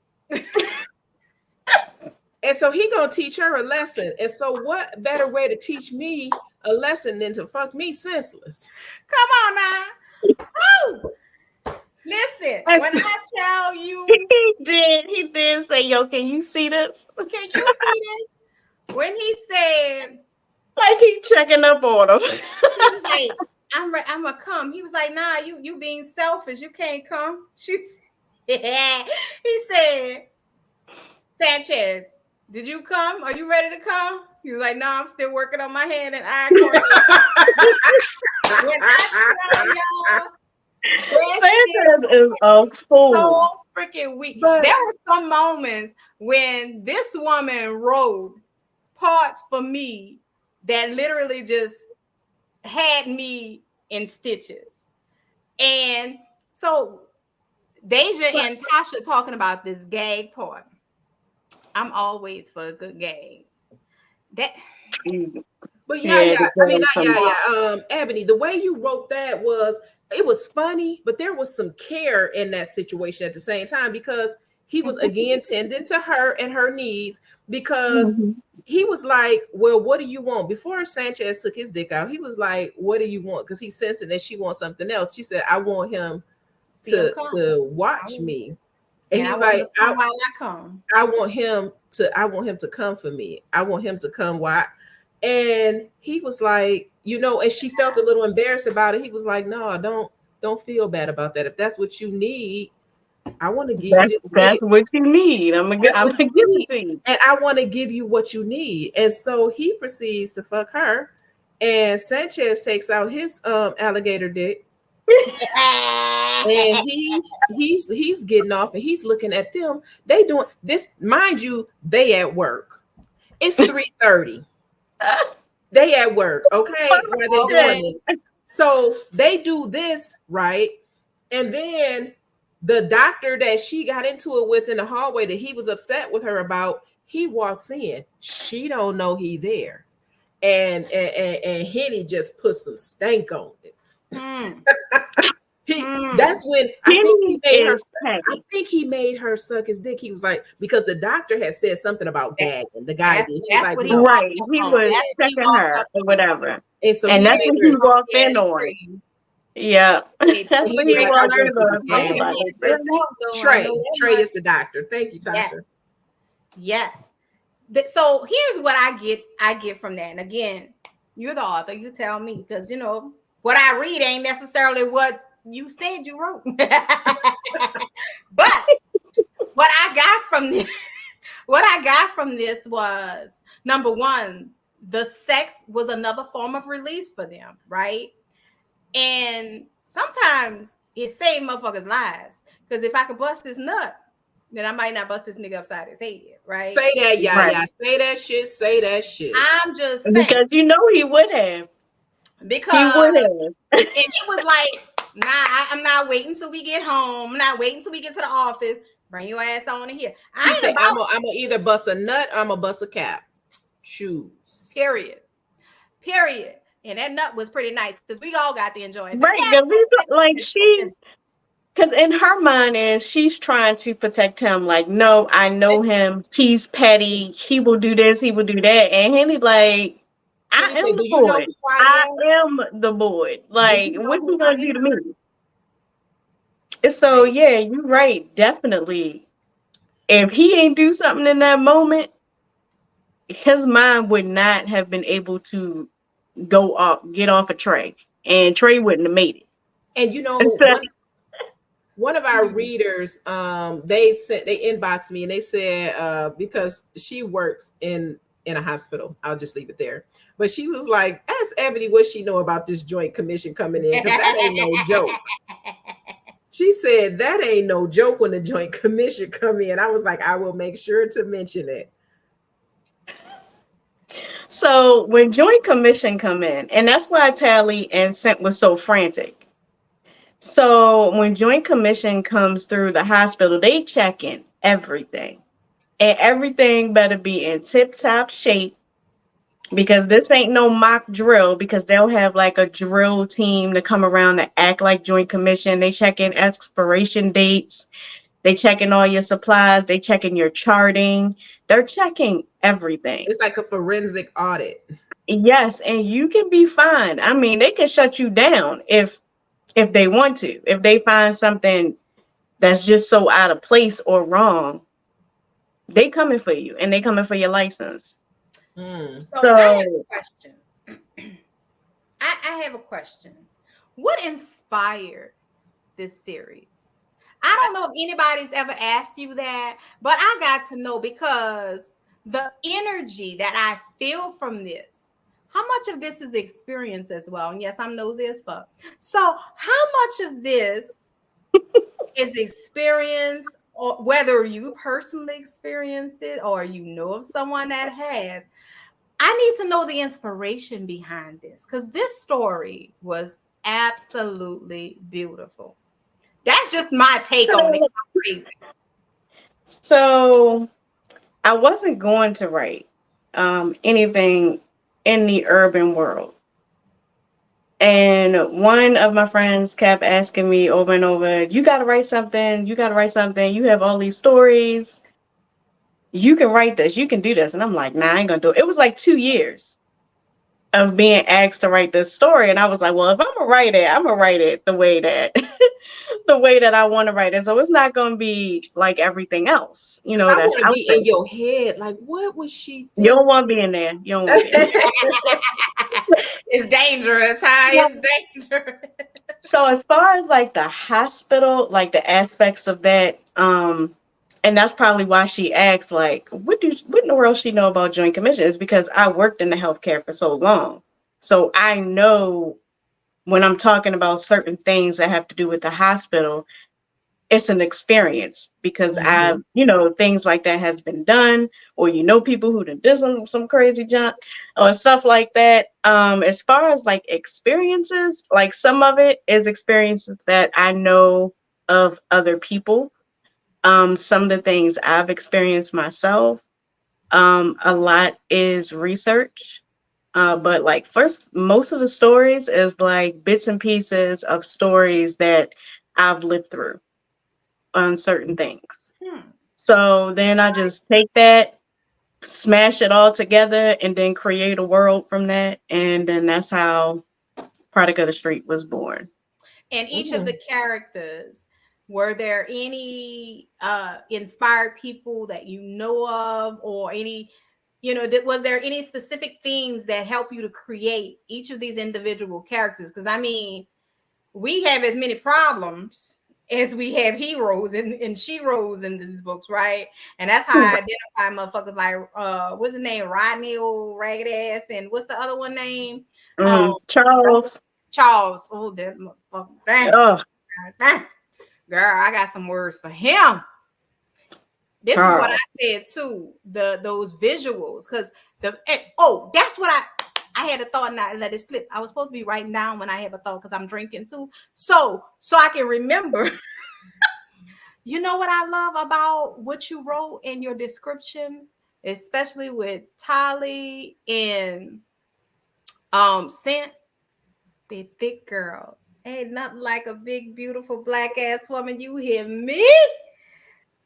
And so he gonna teach her a lesson. And so what better way to teach me a lesson than to fuck me senseless? Come on now. Oh, listen, when I tell you, he did say, yo, can you see this? Can you see this? When he said, like he checking up on him. He was like, I'm gonna come. He was like, nah, you being selfish. You can't come. He said, Sanchez, did you come? Are you ready to come? He was like, no, I'm still working on my hand and eye coordination. When I tell y'all, Sanchez is a fool. So freaking weak. But there were some moments when this woman wrote parts for me that literally just had me in stitches. And so Deja and Tasha talking about this gag part. I'm always for a good gag. But Ebony, the way you wrote that it was funny, but there was some care in that situation at the same time, because he was again tending to her and her needs, because he was like, well, what do you want? Before Sanchez took his dick out, he was like, what do you want? Because he's sensing that she wants something else. She said, I want him to watch me. And he's like, I want him to come for me. I want him to come. Why? And he was like, and she felt a little embarrassed about it. He was like, no, don't feel bad about that. If that's what you need, I want to give you this. That's what you need. I'm gonna give it to you. And I want to give you what you need. And so he proceeds to fuck her. And Sanchez takes out his alligator dick. And he's getting off and he's looking at them. They doing this, mind you, they at work. It's 3:30. They at work, okay? While they're doing it. So they do this, right? And then the doctor that she got into it with in the hallway that he was upset with her about, he walks in. She don't know he there. And Henny just put some stank on it. That's when I think he made her suck his dick. He was like, because the doctor had said something about gagging. The guy did. He was checking her or whatever. And so that's when he walked in on. Yeah. That's when he walked in on. Trey is the doctor. Thank you, Tasha. Yes. So here's what I get from that. And again, you're the author. You tell me, because what I read ain't necessarily what you said you wrote. But what I got from this was, number one, the sex was another form of release for them, right? And sometimes it saved motherfuckers' lives. Because if I could bust this nut, then I might not bust this nigga upside his head, right? Say that, Yaya. Right. Say that shit. I'm just saying. Because he would have. Because he would have. And it was like, nah, I'm not waiting till we get home. I'm not waiting till we get to the office. Bring your ass on in here. I'm gonna either bust a nut or I'm gonna bust a cap. Choose. Period. And that nut was pretty nice because we all got to enjoy it. Right. Because in her mind she's trying to protect him. Like, no, I know him. He's petty. He will do this. He will do that. And Henny like, I am the boy. I am the boy. Like, what you gonna do to me? So yeah, you're right. Definitely. If he ain't do something in that moment, his mind would not have been able to get off a Trey, and Trey wouldn't have made it. And one of our readers, they inboxed me and they said, because she works in a hospital, I'll just leave it there. But she was like, ask Ebony what she know about this joint commission coming in, because that ain't no joke. She said that ain't no joke when the joint commission come in. I was like, I will make sure to mention it. So when joint commission come in, and that's why Tally and Scent was so frantic. So when joint commission comes through the hospital, they check in everything. And everything better be in tip-top shape, because this ain't no mock drill, because they'll have like a drill team to come around to act like joint commission. They check in expiration dates. They checking all your supplies. They checking your charting. They're checking everything. It's like a forensic audit. Yes, and you can be fined. I mean, they can shut you down if they want to. If they find something that's just so out of place or wrong, they coming for you and they coming for your license. So I have So a question. I have a question. What inspired this series? I don't know if anybody's ever asked you that, but I got to know because the energy that I feel from this, how much of this is experience as well? And yes, I'm nosy as fuck. So, how much of this is experience, or whether you personally experienced it or you know of someone that has? I need to know the inspiration behind this because this story was absolutely beautiful. That's just my take on it. Crazy. so I wasn't going to write anything in the urban world. And one of my friends kept asking me over and over, you got to write something. You got to write something. You have all these stories. You can write this. You can do this. And I'm like, nah, I ain't going to do it. It was like 2 years of being asked to write this story. And I was like, well, if I'm going to write it, I'm going to write it the way that the way that I want to write it. So it's not going to be like everything else, you know, I that's want to out be there. in your head. Like, what would she You think? don't want to be in there. You don't want to be in there. It's dangerous, huh? Yeah. It's dangerous. So as far as like the hospital, like the aspects of that, and that's probably why she asked, like, what in the world she know about Joint Commission? Is because I worked in the healthcare for so long. So I know when I'm talking about certain things that have to do with the hospital, it's an experience because I've, things like that has been done, or people who done did some crazy junk or stuff like that. As far as like experiences, like some of it is experiences that I know of other people. Some of the things I've experienced myself. A lot is research. But like first, most of the stories is like bits and pieces of stories that I've lived through on certain things. So then I just take that, smash it all together, and then create a world from that. And then that's how Product of the Street was born. And each of the characters, were there any inspired people that you know of, or any, was there any specific things that help you to create each of these individual characters? Because I mean, we have as many problems as we have heroes and sheroes in these books, right? And that's how I identify motherfuckers like what's his name, Rodney old ragged ass, and what's the other one name? Charles. Oh, that motherfucker. Oh, girl, I got some words for him. This Charles. is what I said too. Those visuals, because that's what I had a thought and I let it slip. I was supposed to be writing down when I have a thought because I'm drinking too. So I can remember. You know what I love about what you wrote in your description, especially with Tali and Scent, they thick girls. Ain't nothing like a big, beautiful black ass woman. You hear me?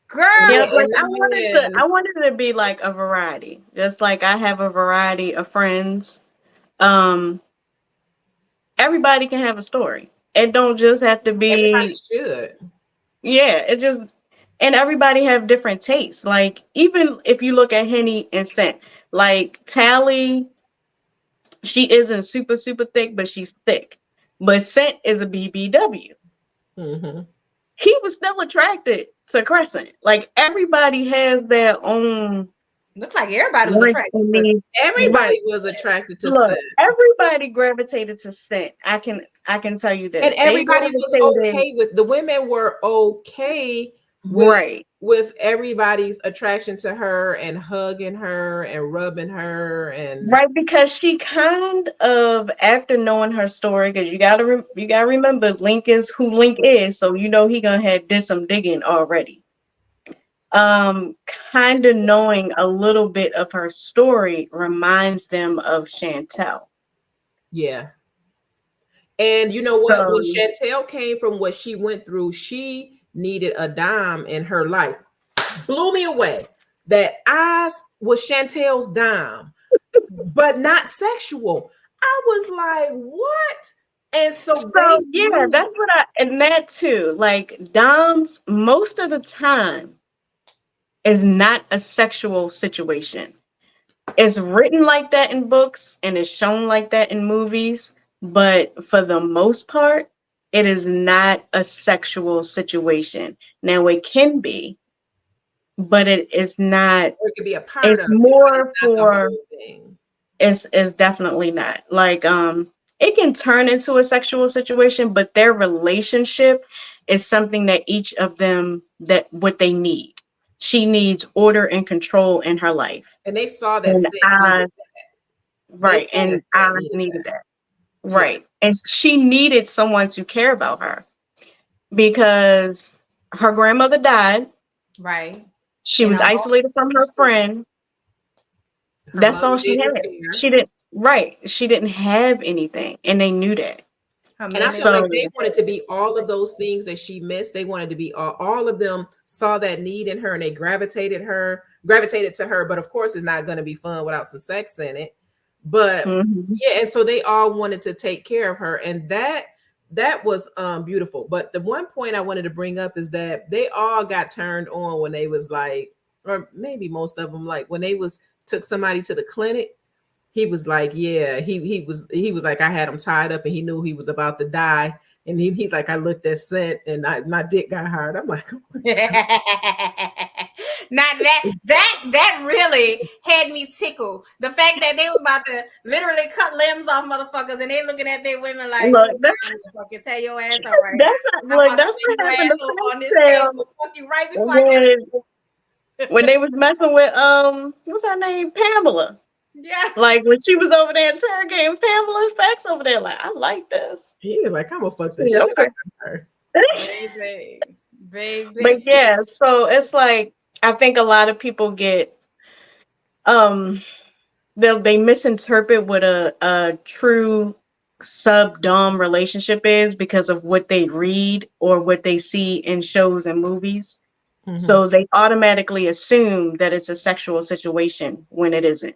Girl. Yeah, like I wanted it to be like a variety. Just like I have a variety of friends. Everybody can have a story. It don't just have to be. Everybody should. Yeah, and everybody have different tastes. Like even if you look at Henny and Scent, like Tally, she isn't super super thick, but she's thick. But Scent is a BBW. He was still attracted to Crescent. Like everybody has their own. Looks like everybody was attracted. Everybody was attracted to Scent. Everybody gravitated to Scent. I can tell you that. And everybody was okay with, the women were okay with everybody's attraction to her and hugging her and rubbing her and because she kind of, after knowing her story, because you gotta remember Link is who Link is, so he gonna did some digging already. Kind of knowing a little bit of her story reminds them of Chantel. Yeah. And you know what? When Chantel came from what she went through, she needed a dime in her life. Blew me away. That Oz was Chantel's dime, but not sexual. I was like, what? And so So they yeah, knew. that's what and that too. Like Dom's most of the time is not a sexual situation. It's written like that in books and it's shown like that in movies, but for the most part, it is not a sexual situation. Now it can be, but it is not. Or it could be a part It's of it, but it's more not the for. whole thing. It's definitely not. Like it can turn into a sexual situation, but their relationship is something that each of them that what they need. She needs order and control in her life. And they saw that And set needed Oz, that. They right, saw that and set Oz needed needed that. that. Yeah. Right. And she needed someone to care about her because her grandmother died. Right. She And was I'm isolated from her friend. Her That's mother all she didn't had. care. She didn't, right. She didn't have anything. And they knew that. her And I memory feel was like So, they wanted to be all of those things that she missed. They wanted to be all of them saw that need in her and they gravitated to her. But of course, it's not going to be fun without some sex in it. But mhm. yeah, and so they all wanted to take care of her. And that was beautiful. But the one point I wanted to bring up is that they all got turned on when they was like, or maybe most of them, like when they took somebody to the clinic. He was like, yeah, he was like, I had him tied up and he knew he was about to die. And he's like, I looked at scent and my dick got hard. I'm like, now that really had me tickle. The fact that they was about to literally cut limbs off motherfuckers and they looking at their women like, Look, you that's fucking tell your ass all right. that's I'm look, about to that's bring what your happened ass to over on this Sam table. Fuck you right before I when they was messing with what's her name? Pamela. yeah. Like when she was over there interrogating Pamela Facts over there, like, I like this. he was like, I'm gonna fuck the Yeah, shit out okay. of her. Baby. Baby. But yeah, so it's like I think a lot of people get they misinterpret what a true sub dom relationship is because of what they read or what they see in shows and movies. Mhm. So they automatically assume that it's a sexual situation when it isn't.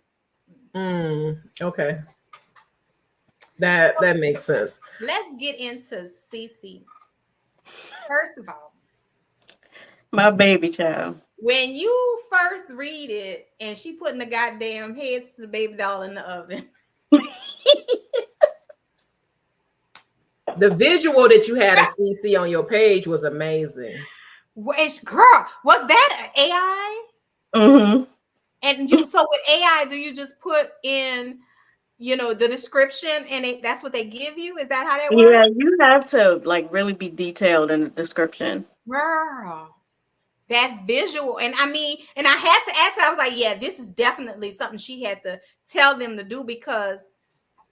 Okay. That makes sense. Let's get into Cece. First of all, My baby child. when you first read it and she putting the goddamn heads to the baby doll in the oven. The visual that you had of CC on your page was amazing. Girl, was that an AI? Mm-hmm. And you, so with AI, do you just put in, the description and that's what they give you? Is that how that works? Yeah, you have to like really be detailed in the description. Girl, that visual. And I mean, and I had to ask her, I was like, yeah, this is definitely something she had to tell them to do because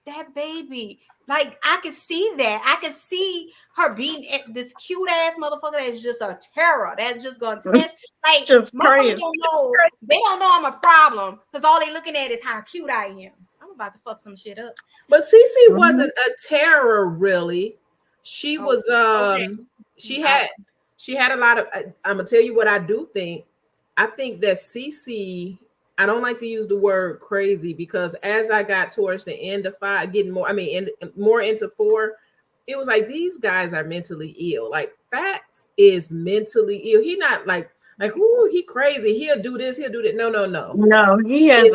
that baby, like I could see that. I could see her being this cute ass motherfucker that's just a terror. That's just gonna test. Like Just motherfuckers crazy. don't know. They don't know I'm a problem because all they looking at is how cute I am. I'm about to fuck some shit up. But CC wasn't a terror, really. She was okay. she had a lot of I'm gonna tell you what I do think. I think that CC, I don't like to use the word crazy because as I got towards the end of 5, getting more into 4, it was like these guys are mentally ill. Like Facts is mentally ill. He not like ooh, he crazy. He'll do this, he'll do that. No. No, he has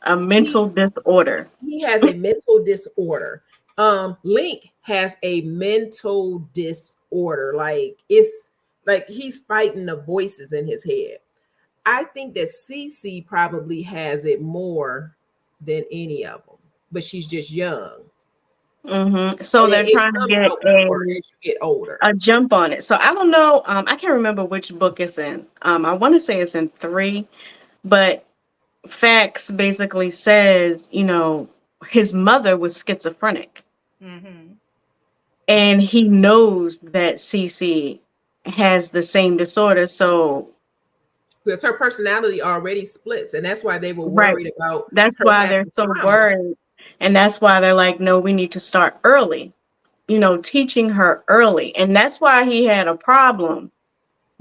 a mental disorder. He has a mental disorder. Link has a mental disorder. Like it's like he's fighting the voices in his head. I think that Cece probably has it more than any of them, but she's just young. Mm-hmm. So And they're trying to get as you get older. a jump on it. So I don't know. I can't remember which book it's in. I want to say it's in 3, but Facts basically says, his mother was schizophrenic, and he knows that Cece has the same disorder. So Because her personality already splits, and that's why they were right, worried about. that's her why they're having so trauma. worried, and that's why they're like, no, we need to start early. Teaching her early, and that's why he had a problem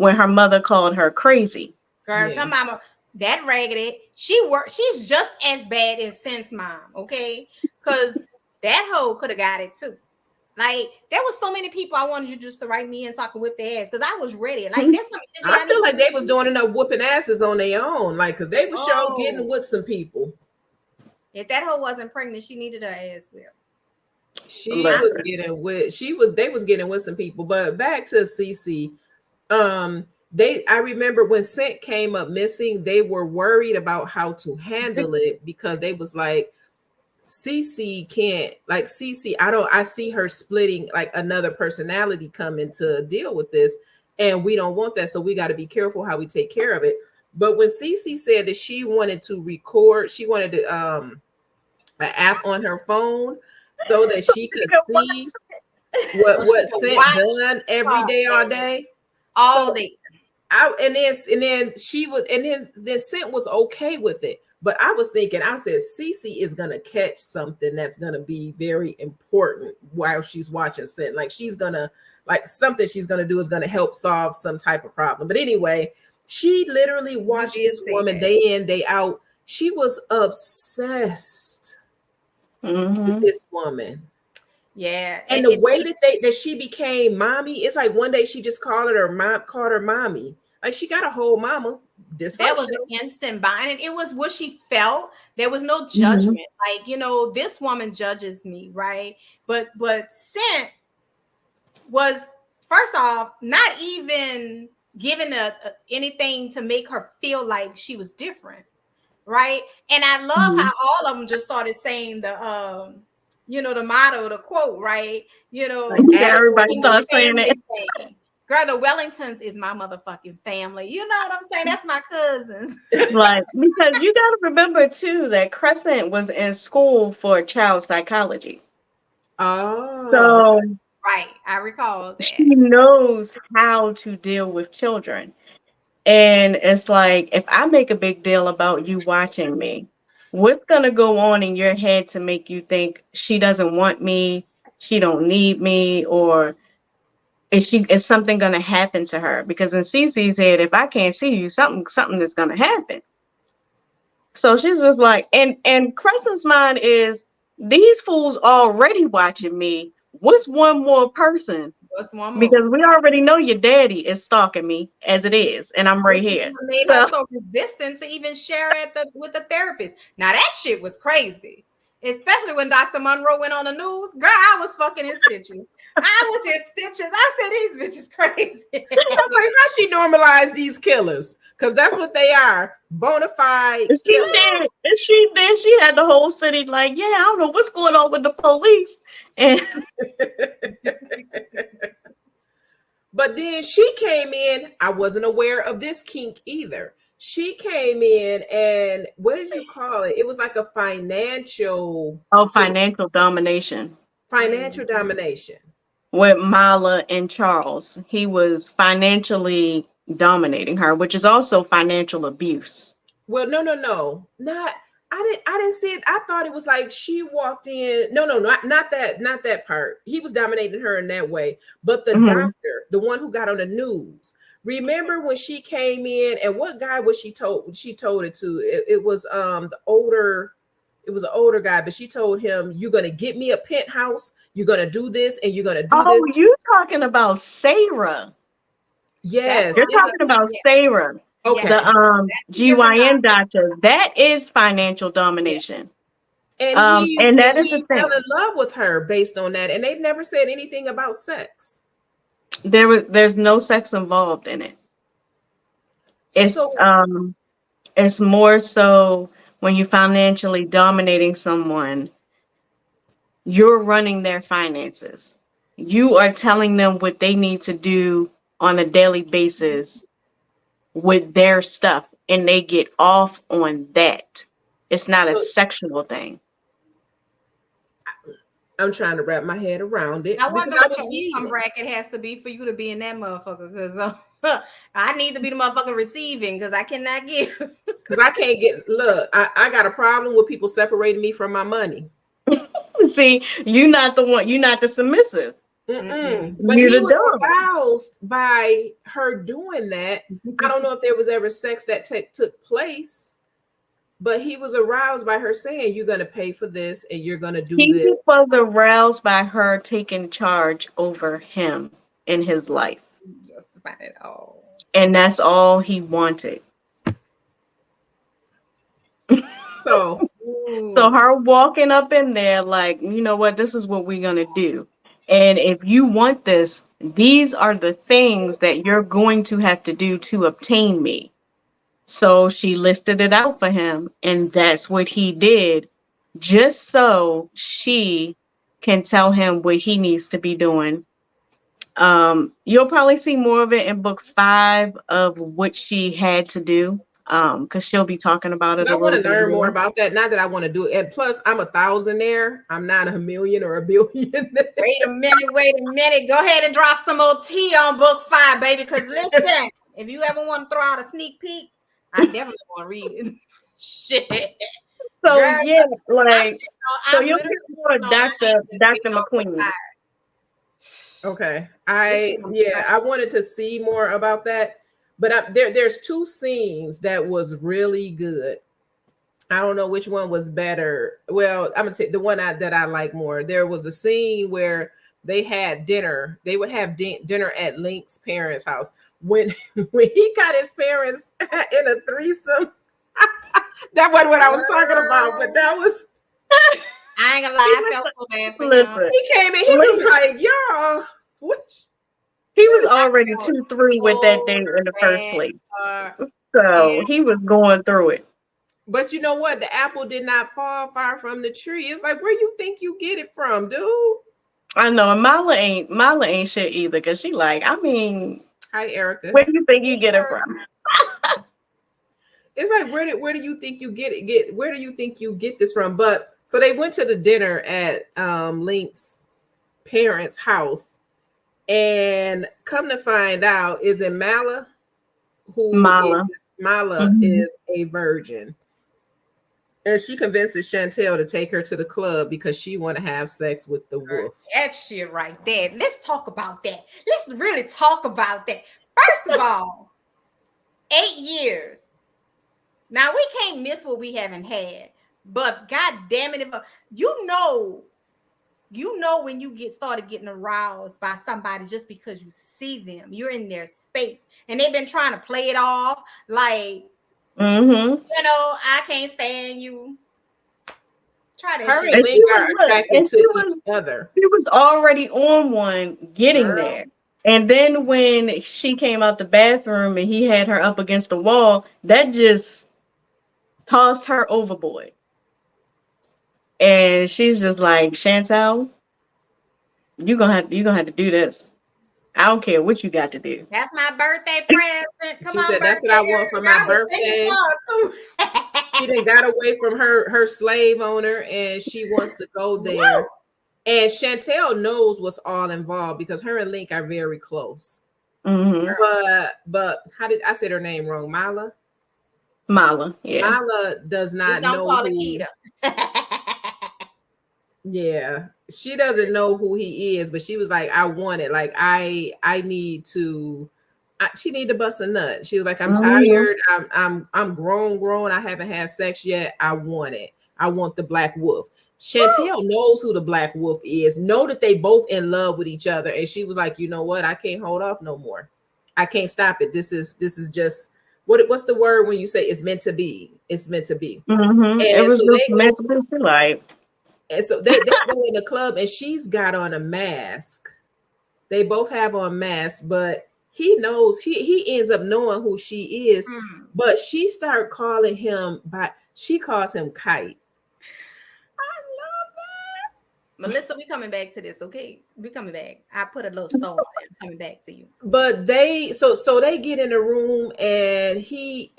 when her mother called her crazy. Girl, Yeah. tell mama that raggedy. She's just as bad as Sen's mom, okay? Because that hoe could have got it too. Like there was so many people I wanted you just to write me in so I could whip their ass because I was ready. Like there's some energy I feel need like to they was doing enough whooping asses on their own, like because they was sure Oh. getting with some people. If that hoe wasn't pregnant, she needed her ass whipped. She was getting with. They was getting with some people. But back to Cece. I remember when Scent came up missing, they were worried about how to handle it because they was like, Cece can't, like Cece, I see her splitting like another personality coming to deal with this, and we don't want that, so we got to be careful how we take care of it. But when Cece said that she wanted to record, she wanted to an app on her phone so that she could see what Scent done every day, all day. All day. And then she was, and then Scent was okay with it. But I was thinking, I said, Cece is gonna catch something that's gonna be very important while she's watching Scent. Like she's gonna, like something she's gonna do is gonna help solve some type of problem. But anyway, she literally watched this woman day in, day out. She was obsessed with this woman. Yeah, and the way that she became mommy, it's like one day she just called her mommy. Like she got a whole mama. That was an instant bind, and it was what she felt. There was no judgment. Like, you know, this woman judges me, right? But Scent was, first off, not even given anything to make her feel like she was different, right? And I love how all of them just started saying the you know, the motto, the quote, right? You know, like everybody starts saying it. Girl, the Wellingtons is my motherfucking family. You know what I'm saying? That's my cousins. Like, because you got to remember too that Crescent was in school for child psychology. Oh, so right, I recall that. She knows how to deal with children, and it's like, if I make a big deal about you watching me, what's gonna go on in your head to make you think she doesn't want me, she don't need me, or is something gonna happen to her? Because in Cece's head, if I can't see you, something is gonna happen. So she's just like, and Crescent's mind is, these fools already watching me. What's one more person? What's one more? Because we already know your daddy is stalking me as it is, and I'm right here. Made her so resistant to even share it with the therapist. Now that shit was crazy, especially when Dr. Monroe went on the news. Girl, I was fucking in stitches. I was in stitches. I said, these bitches crazy. I'm like, how she normalized these killers? Because that's what they are, bona fide killers. She had the whole city like, yeah, I don't know what's going on with the police. And but then she came in. I wasn't aware of this kink either. She came in, and what did you call it? It was like a financial domination. Financial domination. With Mala and Charles. He was financially dominating her, which is also financial abuse. Well, no. Not I didn't see it. I thought it was like she walked in. No, not that part. He was dominating her in that way. But the doctor, the one who got on the news. Remember when she came in, and what guy was she told it to? It was the older. It was an older guy, but she told him, "You're gonna get me a penthouse. You're gonna do this, and you're gonna do this." Oh, you talking about Sarah? Yes, you're talking about Sarah. Okay, the GYN doctor. That is financial domination. And and that is the thing. Fell in love with her based on that, and they never said anything about sex. There's no sex involved in it. It's more so when you're financially dominating someone, you're running their finances. You are telling them what they need to do on a daily basis with their stuff, and they get off on that. It's not a sexual thing. I'm trying to wrap my head around it. I wonder what your income bracket has to be for you to be in that motherfucker, because I need to be the motherfucker receiving, because I cannot give. Because I can't get, look, I got a problem with people separating me from my money. See, you're not the one, you're not the submissive. But You're he the was dumb. aroused by her doing that. I don't know if there was ever sex that took place, but he was aroused by her saying, "You're gonna pay for this, and you're gonna do He this." was aroused by her taking charge over him in his life. Justify it all. And that's all he wanted. So So her walking up in there like, you know what, this is what we're going to do. And if you want this, these are the things that you're going to have to do to obtain me. So she listed it out for him, and that's what he did, just so she can tell him what he needs to be doing. You'll probably see more of it in book 5 of what she had to do, because she'll be talking about it I a want little to bit learn more more. about that. Not that I want to do it. And plus, I'm a thousandaire. I'm not a million or a billion. Wait a minute. Go ahead and drop some more tea on book 5, baby. Because listen, if you ever want to throw out a sneak peek, I definitely want to read it. Shit. So Girl, yeah, like so I'm you'll literally get more sitting on my Dr. hands Dr. waiting on book McQueen. 5. Okay. This I wanted to see more about that, but there's 2 scenes that was really good. I don't know which one was better. Well, I'm gonna say the one that I like more. There was a scene where they had dinner. They would have dinner at Link's parents' house. When when he got his parents in a threesome, that wasn't what I was talking about. But that was. I ain't gonna lie, I felt so bad for him. Listen, He came in. He was like, "Y'all, what?" he was already too through with that date in the first place. So he was going through it. But you know what? The apple did not fall far from the tree. It's like, where you think you get it from, dude? I know, and Mala ain't shit either, because she like, I mean, hi Erica. Where do you think you get it from? It's like, where do you think you where do you think you get this from? But so they went to the dinner at Link's parents' house, and come to find out, is it Mala Mala is a virgin. And she convinces Chantel to take her to the club because she want to have sex with the wolf. That shit right there. Let's talk about that. Let's really talk about that. First of all, 8 years. Now we can't miss what we haven't had. But god damn it, if you know when you started getting aroused by somebody just because you see them, you're in their space, and they've been trying to play it off like, I can't stand you. Try that. Her and Link are attracted to each other. She was already on one getting there. And then when she came out the bathroom and he had her up against the wall, that just tossed her overboard. And she's just like, Chantel, you're gonna have to do this. I don't care what you got to do. That's my birthday present. She said, that's what I want for my birthday. She done got away from her slave owner, and she wants to go there. Woo! And Chantel knows what's all involved because her and Link are very close. But how did I say her name wrong? Mala, yeah. Mala does not know who. Yeah, she doesn't know who he is, but she was like, I want it. Like, I need to. She need to bust a nut. She was like, I'm tired. I'm grown. I haven't had sex yet. I want it. I want the black wolf. Chantel knows who the black wolf is. Know that they both in love with each other. And she was like, you know what? I can't hold off no more. I can't stop it. This is just what's the word when you say it's meant to be? It's meant to be. And it was so meant to be like. And so they go in the club, and she's got on a mask. They both have on masks, but he knows he ends up knowing who she is. But she started calling him she calls him Kite. I love that. Melissa, we coming back to this, okay? We coming back. I put a little stone coming back to you. But they so they get in a room, and he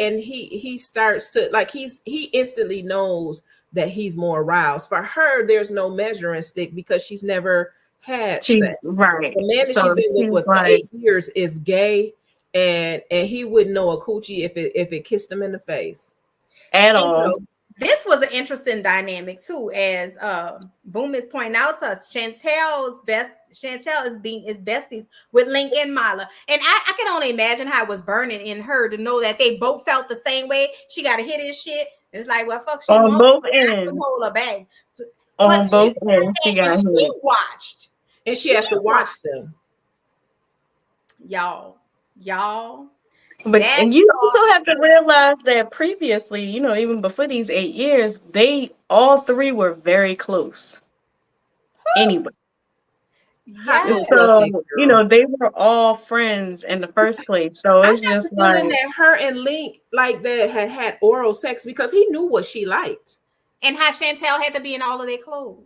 starts to like he instantly knows that he's more aroused. For her, there's no measuring stick because she's never had sex. Right. The man that she's been with for 8 years is gay, and he wouldn't know a coochie if it kissed him in the face at all. This was an interesting dynamic too, as Boom is pointing out to us. Chantel is besties with Link and Mala, and I can only imagine how it was burning in her to know that they both felt the same way. She got to hit his shit. It's like, well, fuck, she On wants both to ends. hold her back, On but both ends, she got she hit. watched, and she has to watch them. y'all. But and you also have to realize that previously, you know, even before these 8 years, they all three were very close. Anyway. Yeah. So, you know, they were all friends in the first place. So it's just like that her and Link like that had oral sex because he knew what she liked. And how Chantel had to be in all of their clothes.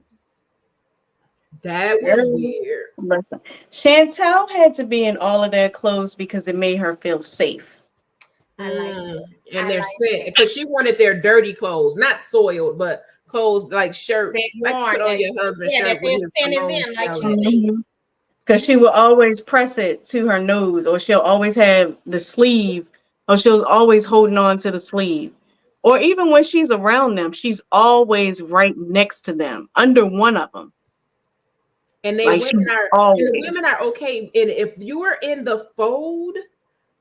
That was weird. Listen, Chantel had to be in all of their clothes because it made her feel safe. I like it. And they're sick because she wanted their dirty clothes, not soiled, but clothes like shirt. Like put on your husband's shirt with his cologne like because she will always press it to her nose, or she'll always have the sleeve, or she'll always holding on to the sleeve. Or even when she's around them, she's always right next to them, under one of them. And the women are okay. And if you are in the fold,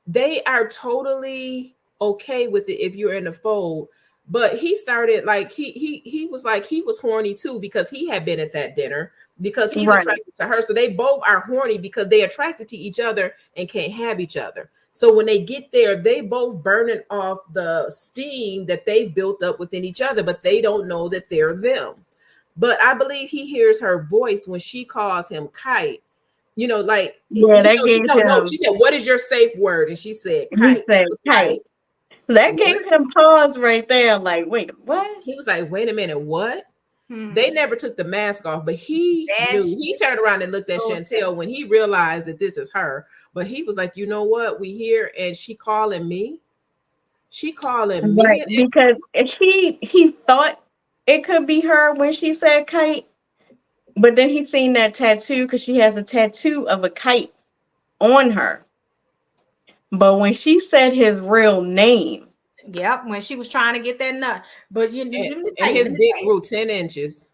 they are totally okay with it if you're in the fold. But he started like he was like he was horny too because he had been at that dinner because he's attracted to her. So they both are horny because they attracted to each other and can't have each other. So when they get there, they both burning off the steam that they've built up within each other, but they don't know that they're them. But I believe he hears her voice when she calls him Kite. You know, like she said, "What is your safe word?" And she said, "Kite." He said, "Kite." That gave him pause right there. Like, wait, what? He was like, "Wait a minute, what?" They never took the mask off, but he knew. He turned around and looked at Chantel when he realized that this is her. But he was like, "You know what? We here, and she calling me. She calling me right, because he thought it could be her when she said Kite." But then he seen that tattoo because she has a tattoo of a kite on her. But when she said his real name. Yep, when she was trying to get that nut. But and his dick grew 10 inches.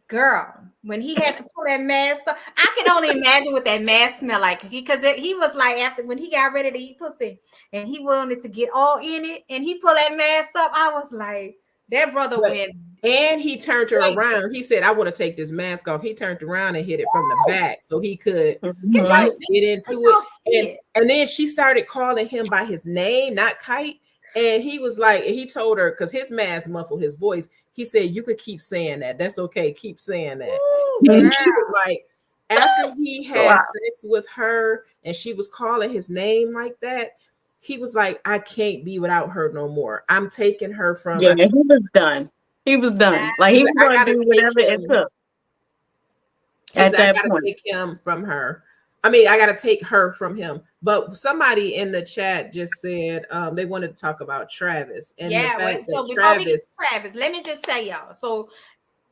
Girl, when he had to pull that mask up, I can only imagine what that mask smelled like. Because he was like, after when he got ready to eat pussy and he wanted to get all in it and he pulled that mask up, I was like, that brother went. And he turned her around. He said, "I want to take this mask off." He turned around and hit it from the back so he could get into it. And then she started calling him by his name, not Kite. And he was like, he told her, because his mask muffled his voice. He said, "You could keep saying that. That's okay. Keep saying that." And she was like, after he had sex with her and she was calling his name like that, he was like, "I can't be without her no more. I'm taking her from." Yeah, he was done. He was done. Like he was going to do whatever it took. At that point, take him from her. I mean, I got to take her from him. But somebody in the chat just said they wanted to talk about Travis. And so before we get to Travis, let me just say, y'all. So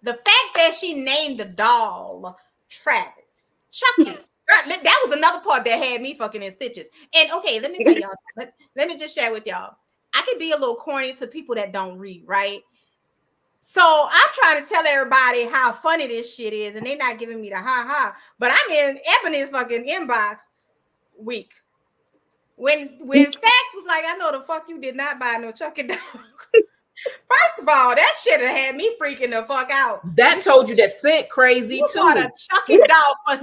the fact that she named the doll Travis, Chucky. That was another part that had me fucking in stitches. And okay, let me tell y'all. Let me just share with y'all. I could be a little corny to people that don't read, right? So I'm trying to tell everybody how funny this shit is, and they're not giving me the ha. But I'm in Ebony's fucking inbox week. When Fax was like, "I know the fuck you did not buy no Chucky dog." First of all, that shit had me freaking the fuck out. That told you that Sid crazy you too. Bought a Chucky dog for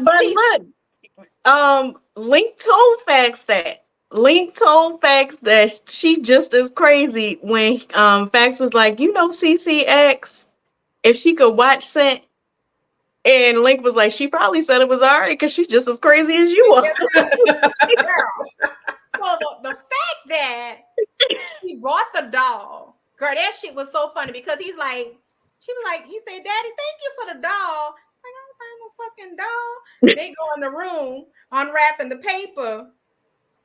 look, Link told Fax that. Link told Fax that she just as crazy when Fax was like, "You know, CCX, if she could watch Scent," and Link was like, "She probably said it was alright because she's just as crazy as you are." So the fact that he brought the doll, girl, that shit was so funny because he said, "Daddy, thank you for the doll." Like, I don't find no fucking doll. They go in the room unwrapping the paper.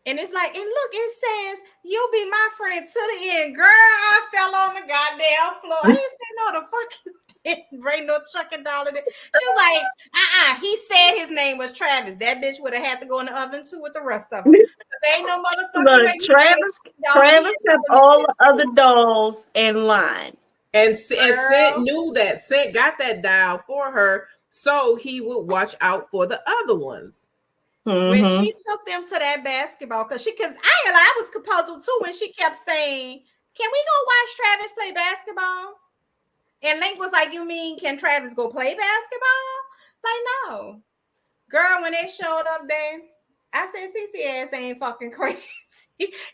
And it's like, and look, it says, "You'll be my friend to the end." Girl, I fell on the goddamn floor. I didn't say, "No, the fuck you didn't bring no Chucky doll in it." She was like, he said his name was Travis. That bitch would have had to go in the oven too with the rest of them. There ain't no motherfucking way. Travis kept all the other dolls in line. And Scent knew that. Scent got that dial for her so he would watch out for the other ones. When she took them to that basketball, because I was puzzled too when she kept saying, "Can we go watch Travis play basketball?" And Link was like, "You mean can Travis go play basketball?" Like, no, girl. When they showed up there, I said, "CC ass ain't fucking crazy.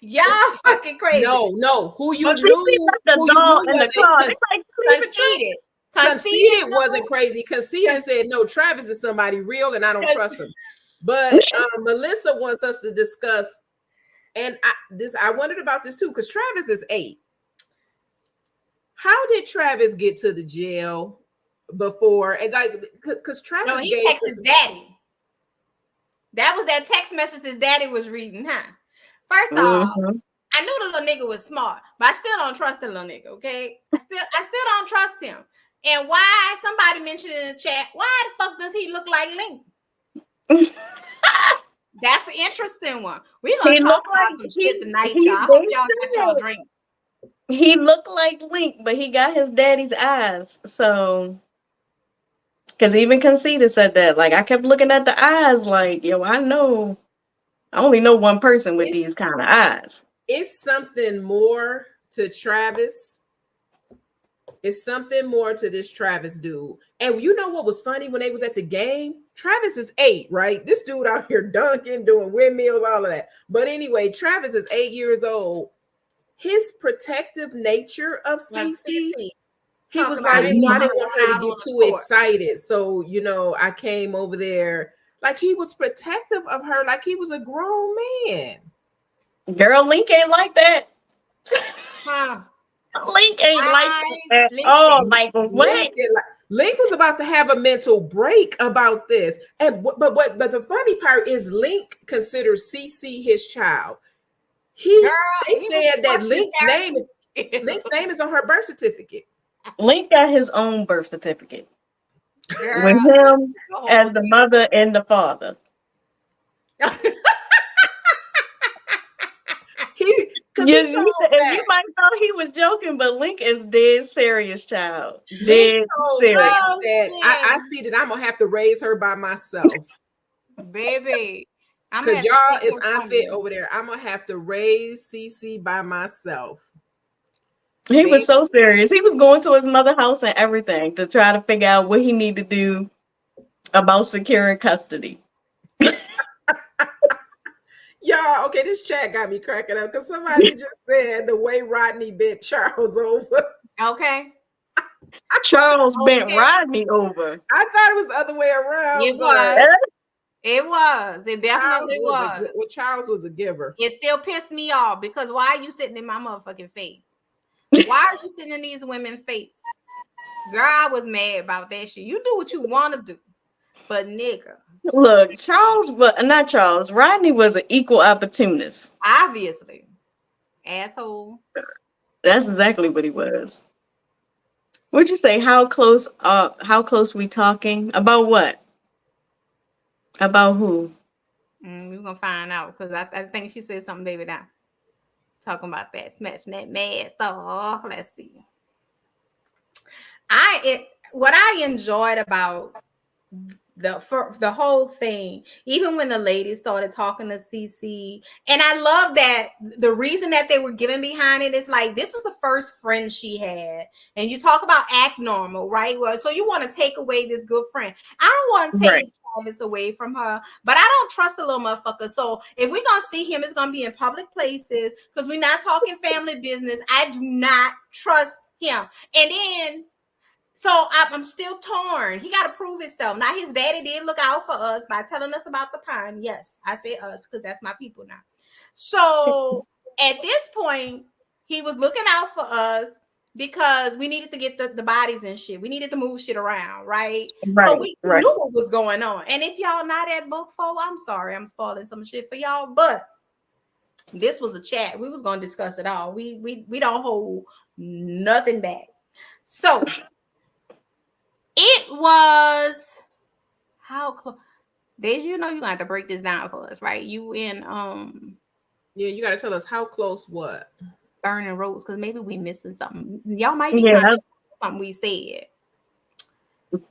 Y'all fucking crazy." No. Who you But knew? The doll in the car. It's like Conceited. Conceited wasn't crazy. Conceited said, "No, Travis is somebody real, and I don't trust him." But Melissa wants us to discuss, and I wondered about this too, because Travis is 8. How did Travis get to the jail before? And like, because Travis he texted his daddy. That was that text message his daddy was reading, huh? First off, I knew the little nigga was smart, but I still don't trust the little nigga. Okay, I still don't trust him. And why? Somebody mentioned in the chat, why the fuck does he look like Link? That's an interesting one. We're gonna talk about some shit tonight, y'all. I hope y'all got y'all drink. He looked like Link, but he got his daddy's eyes. So, because even Conceited said that. Like, I kept looking at the eyes, like, yo, I only know one person with these kind of eyes. It's something more to Travis. It's something more to this Travis dude. And you know what was funny when they was at the game? Travis is 8, right? This dude out here dunking, doing windmills, all of that. But anyway, Travis is 8 years old. His protective nature of CC, he was like, I didn't want her to get too excited. So, I came over there. Like, he was protective of her like he was a grown man. Girl, Link ain't like that. Huh. Link ain't like that. Oh, like what? Link was about to have a mental break about this. And but the funny part is Link considers CC his child. They said that Link's name is on her birth certificate. Link got his own birth certificate. With him as the mother and the father. You might thought he was joking, but Link is dead serious, child. Dead serious. I see that I'm gonna have to raise her by myself, baby. Because y'all is unfit over there. I'm gonna have to raise CC by myself. He was so serious. He was going to his mother's house and everything to try to figure out what he need to do about securing custody. Y'all, okay, this chat got me cracking up because somebody just said the way Rodney bent Charles over. Okay. Charles bent Rodney over. I thought it was the other way around. It was. It definitely was. Charles was a giver. It still pissed me off because why are you sitting in my motherfucking face? Why are you sitting in these women's face? Girl, I was mad about that shit. You do what you want to do. But nigga. Look, Rodney was an equal opportunist. Obviously. Asshole. That's exactly what he was. What'd you say? How close we talking? About what? About who? We're gonna find out because I think she said something, baby, now. Talking about that, smashing that mad stuff. Let's see. What I enjoyed about the whole thing, even when the ladies started talking to CC, and I love that the reason that they were giving behind it is like this was the first friend she had, and you talk about act normal, right? Well, so you want to take away this good friend. I don't want to take Travis away from her, but I don't trust the little motherfucker. So if we're gonna see him, it's gonna be in public places because we're not talking family business. I do not trust him, and then. So I'm still torn. He got to prove himself. Now, his daddy did look out for us by telling us about the pine. Yes, I say us because that's my people now. So at this point, he was looking out for us because we needed to get the bodies and shit. We needed to move shit around, right? So we knew what was going on. And if y'all not at book 4, I'm sorry. I'm spoiling some shit for y'all. But this was a chat. We was going to discuss it all. We don't hold nothing back. So... it was how close. Did you know you're gonna have to break this down for us, right? You in yeah, you gotta tell us how close what burning roads because maybe we missing something. Y'all might be trying to something we said.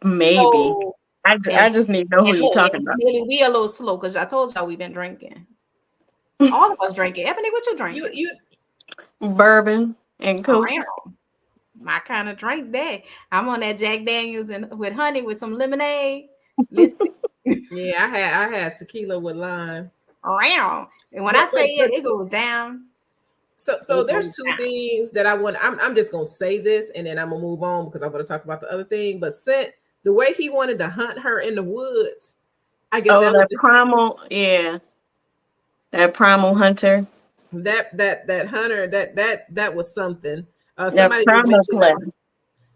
Maybe. So, I just need to know who you're talking about. We a little slow because I told y'all we've been drinking. All of us drinking. Ebony, what you drinking? You Bourbon and Coke. My kind of drink that. I'm on that Jack Daniels and with honey with some lemonade. Listen. Yeah, I had tequila with lime. And when I say it goes down. So there's two things that I want. I'm just gonna say this and then I'm gonna move on because I'm gonna talk about the other thing. But the way he wanted to hunt her in the woods, I guess that was primal, yeah. That primal hunter. That hunter, that was something. Somebody primal play.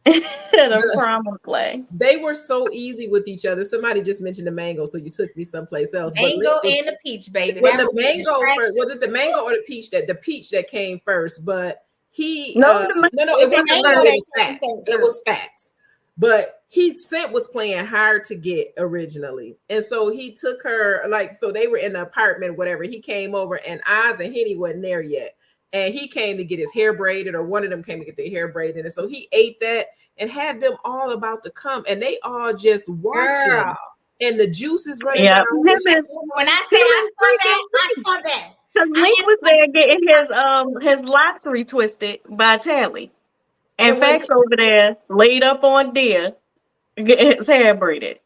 The primal play. They were so easy with each other. Somebody just mentioned the mango, so you took me someplace else. Mango and the peach, baby. Was the mango first? Was it the mango or the peach that came first? But he no, it wasn't. No, it was facts. It was facts. But scent was playing hard to get originally, and so he took her so they were in the apartment, whatever. He came over, and Oz and Henny wasn't there yet, and he came to get his hair braided, or one of them came to get their hair braided, and so he ate that and had them all about to come, and they all just watching, and the juice is running down. When I say I saw that. Because Link was there getting his locks retwisted by Tally. And Fax over there laid up on Dia, getting his hair braided.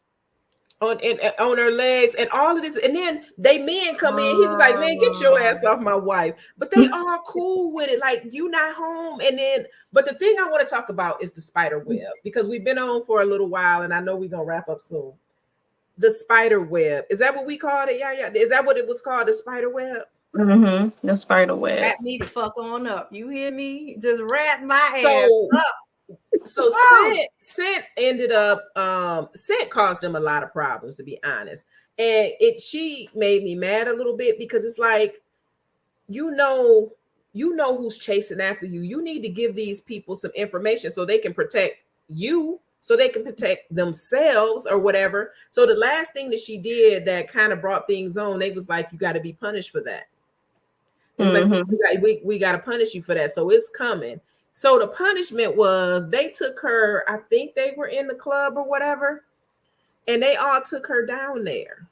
On her legs and all of this. And then men come in. He was like, man, get your ass off my wife. But they are cool with it. Like, you not home. And then, but the thing I want to talk about is the spider web, because we've been on for a little while and I know we're going to wrap up soon. The spider web. Is that what we called it? Yeah. Is that what it was called? The spider web? Mm-hmm. The spider web. Wrap me the fuck on up. You hear me? Just wrap my ass up. So Scent ended up Scent caused them a lot of problems, to be honest. And she made me mad a little bit because it's like, you know who's chasing after you. You need to give these people some information so they can protect you, so they can protect themselves or whatever. So the last thing that she did that kind of brought things on, they was like, you got to be punished for that. It was like, we got to punish you for that. So it's coming. So the punishment was they took her, I think they were in the club or whatever, and they all took her down there.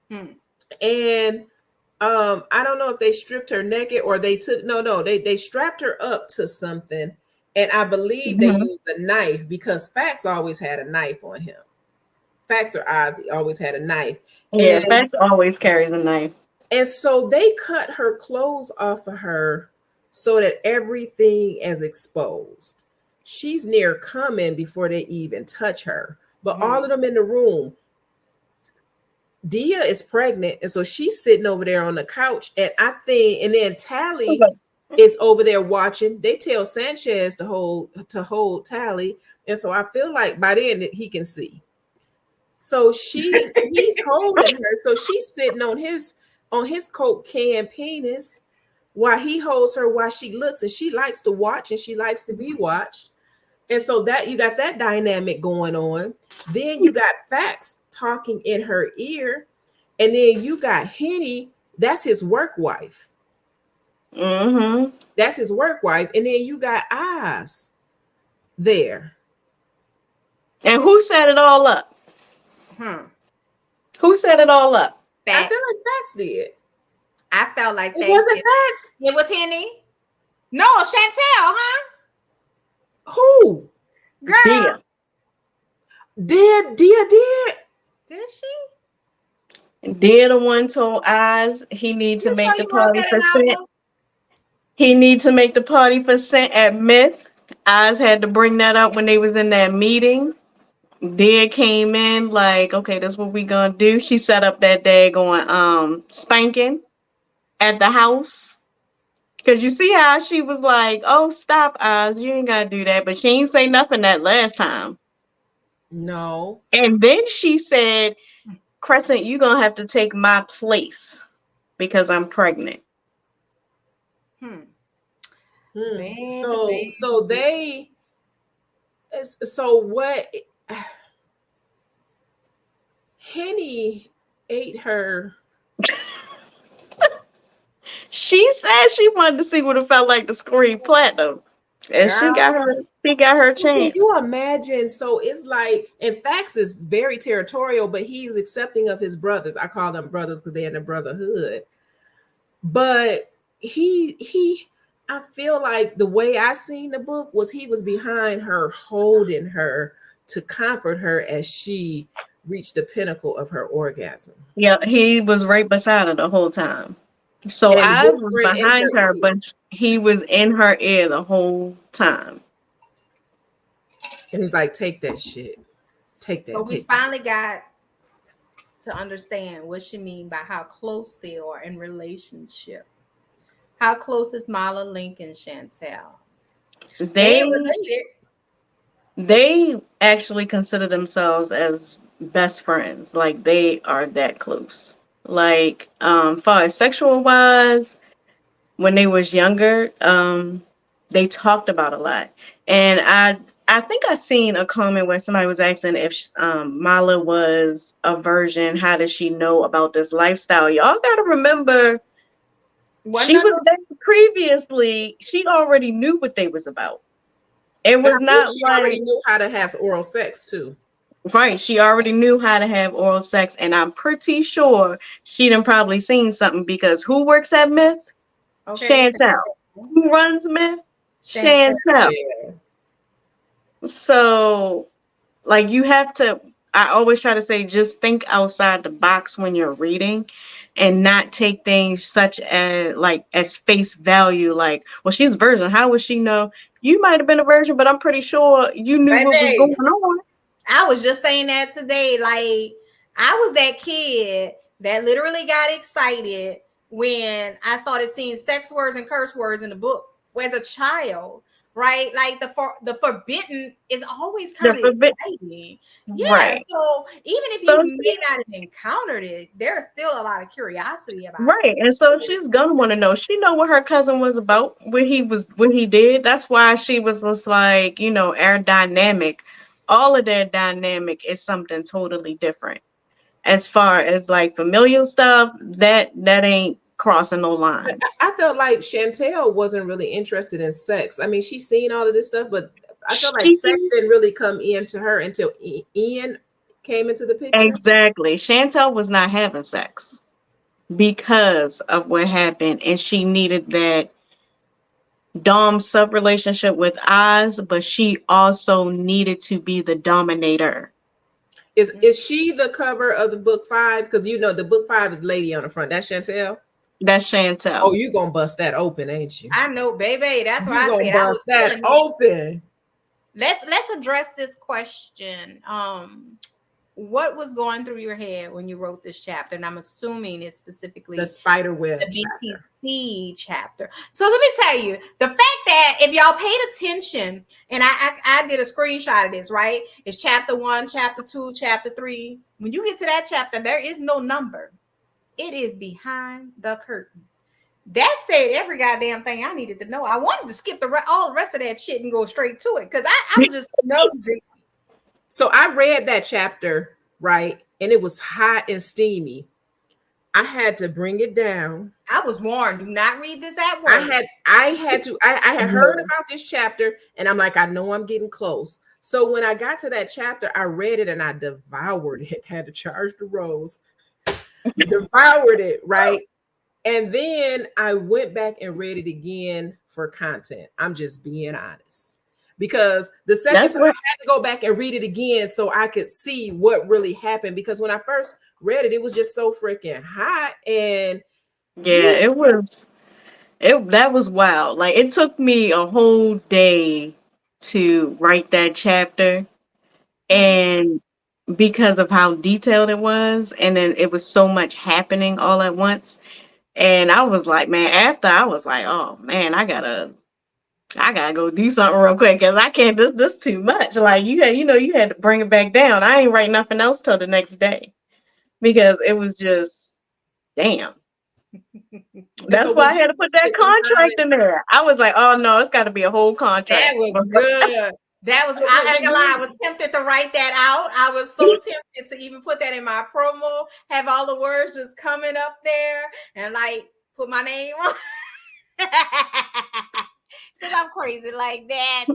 And I don't know if they stripped her naked or they strapped her up to something. And I believe they used a knife because Fax always had a knife on him. Fax or Ozzy always had a knife. Yeah, Fax always carries a knife. And so they cut her clothes off of her so that everything is exposed. She's near coming before they even touch her. But all of them in the room, Dia is pregnant, and so she's sitting over there on the couch. And then Tally is over there watching. They tell Sanchez to hold Tally, and so I feel like by then he can see. So he's holding her. So she's sitting on his Coke can penis while he holds her, while she looks, and she likes to watch and she likes to be watched. And so that you got that dynamic going on. Then you got Fax talking in her ear, and then you got Henny, that's his work wife. That's his work wife. And then you got Oz there. And who set it all up? Who set it all up? I feel like Fax did. I felt like it wasn't Fax. It was Henny. No, Chantel, huh? Who? Girl. Dia did. Did she? Dia the one told Oz he need to make the party for Scent. He need to make the party for Scent at Myth. Oz had to bring that up when they was in that meeting. Dia came in like, okay, that's what we gonna do. She set up that day going spanking at the house. Cause you see how she was like, oh, stop, Oz, you ain't gotta do that. But she ain't say nothing that last time. No. And then she said, Crescent, you're gonna have to take my place because I'm pregnant. So what Henny ate her. She said she wanted to see what it felt like to scream platinum. And she she got her Can chance. you imagine? So it's like, and Fax is very territorial, but he's accepting of his brothers. I call them brothers because they're in the brotherhood. But I feel like the way I seen the book was he was behind her, holding her to comfort her as she reached the pinnacle of her orgasm. Yeah, he was right beside her the whole time. So And Oz was whispering in behind her her, ear. but he was in her ear the whole time. And he's like, take that shit. Take that. So we Take that. finally got to understand what she mean by how close they are in relationship. How close is Mala, Link, and Chantel? They ain't related. They actually consider themselves as best friends. Like they are that close. Like far as sexual wise, when they was younger, they talked about a lot. And I think I seen a comment where somebody was asking if Mala was a virgin. How does she know about this lifestyle? Y'all gotta remember, she was there previously. She already knew what they was about. It was not She like, already knew how to have oral sex too. right. She already knew how to have oral sex, and I'm pretty sure she done probably seen something because who works at Myth? Okay. Chantel. Who runs Myth? Chantel. Chantel. Yeah. So, like, you have to. I always try to say, just think outside the box when you're reading, and not take things such as like as face value. Like, well, she's a virgin. How would she know? You might have been a virgin, but I'm pretty sure you knew what was going on. I was just saying that today. Like, I was that kid that literally got excited when I started seeing sex words and curse words in the book as a child, right? Like the forbidden is always kind of exciting. Yeah. Right. So even if you may not have encountered it, there's still a lot of curiosity about it. Right. And so she's gonna want to know. She know what her cousin was about, what he did. That's why she was just like, air dynamic. All of their dynamic is something totally different. As far as like familial stuff, that ain't crossing no lines. I felt like Chantel wasn't really interested in sex. I mean, she's seen all of this stuff, but I felt like sex didn't really come into her until Ian came into the picture. Exactly. Chantel was not having sex because of what happened, and she needed that dom sub relationship with Oz, but she also needed to be the dominator. Is she the cover of the book 5? Because the book 5 is lady on the front. That's Chantel. That's Chantel. Oh, you gonna bust that open, ain't you? I know, baby. That's what I said. Bust that open. Let's address this question. What was going through your head when you wrote this chapter? And I'm assuming it's specifically the spider web, the BTC chapter. So let me tell you, the fact that if y'all paid attention, and I did a screenshot of this, right? It's chapter 1, chapter 2, chapter 3. When you get to that chapter, there is no number. It is behind the curtain. That said every goddamn thing I needed to know. I wanted to skip all the rest of that shit and go straight to it because I'm just nosy. So I read that chapter, right? And it was hot and steamy. I had to bring it down. I was warned, do not read this at work. I had heard about this chapter, and I'm like, I know I'm getting close. So when I got to that chapter, I read it and I devoured it. Had to charge the rose. Devoured it, right? And then I went back and read it again for content. I'm just being honest. Because the second time I had to go back and read it again so I could see what really happened. Because when I first read it, it was just so freaking hot. And that was wild. Like, it took me a whole day to write that chapter. And because of how detailed it was, and then it was so much happening all at once. And I was like, man, after I was like, oh man, I gotta go do something real quick because I can't. This too much. Like you had to bring it back down. I ain't write nothing else till the next day because it was just damn. That's why I had to put that contract in there. I was like, oh no, it's got to be a whole contract. That was good. That was, I ain't gonna lie, I was tempted to write that out. I was so tempted to even put that in my promo, have all the words just coming up there and like put my name on. Because I'm crazy like that.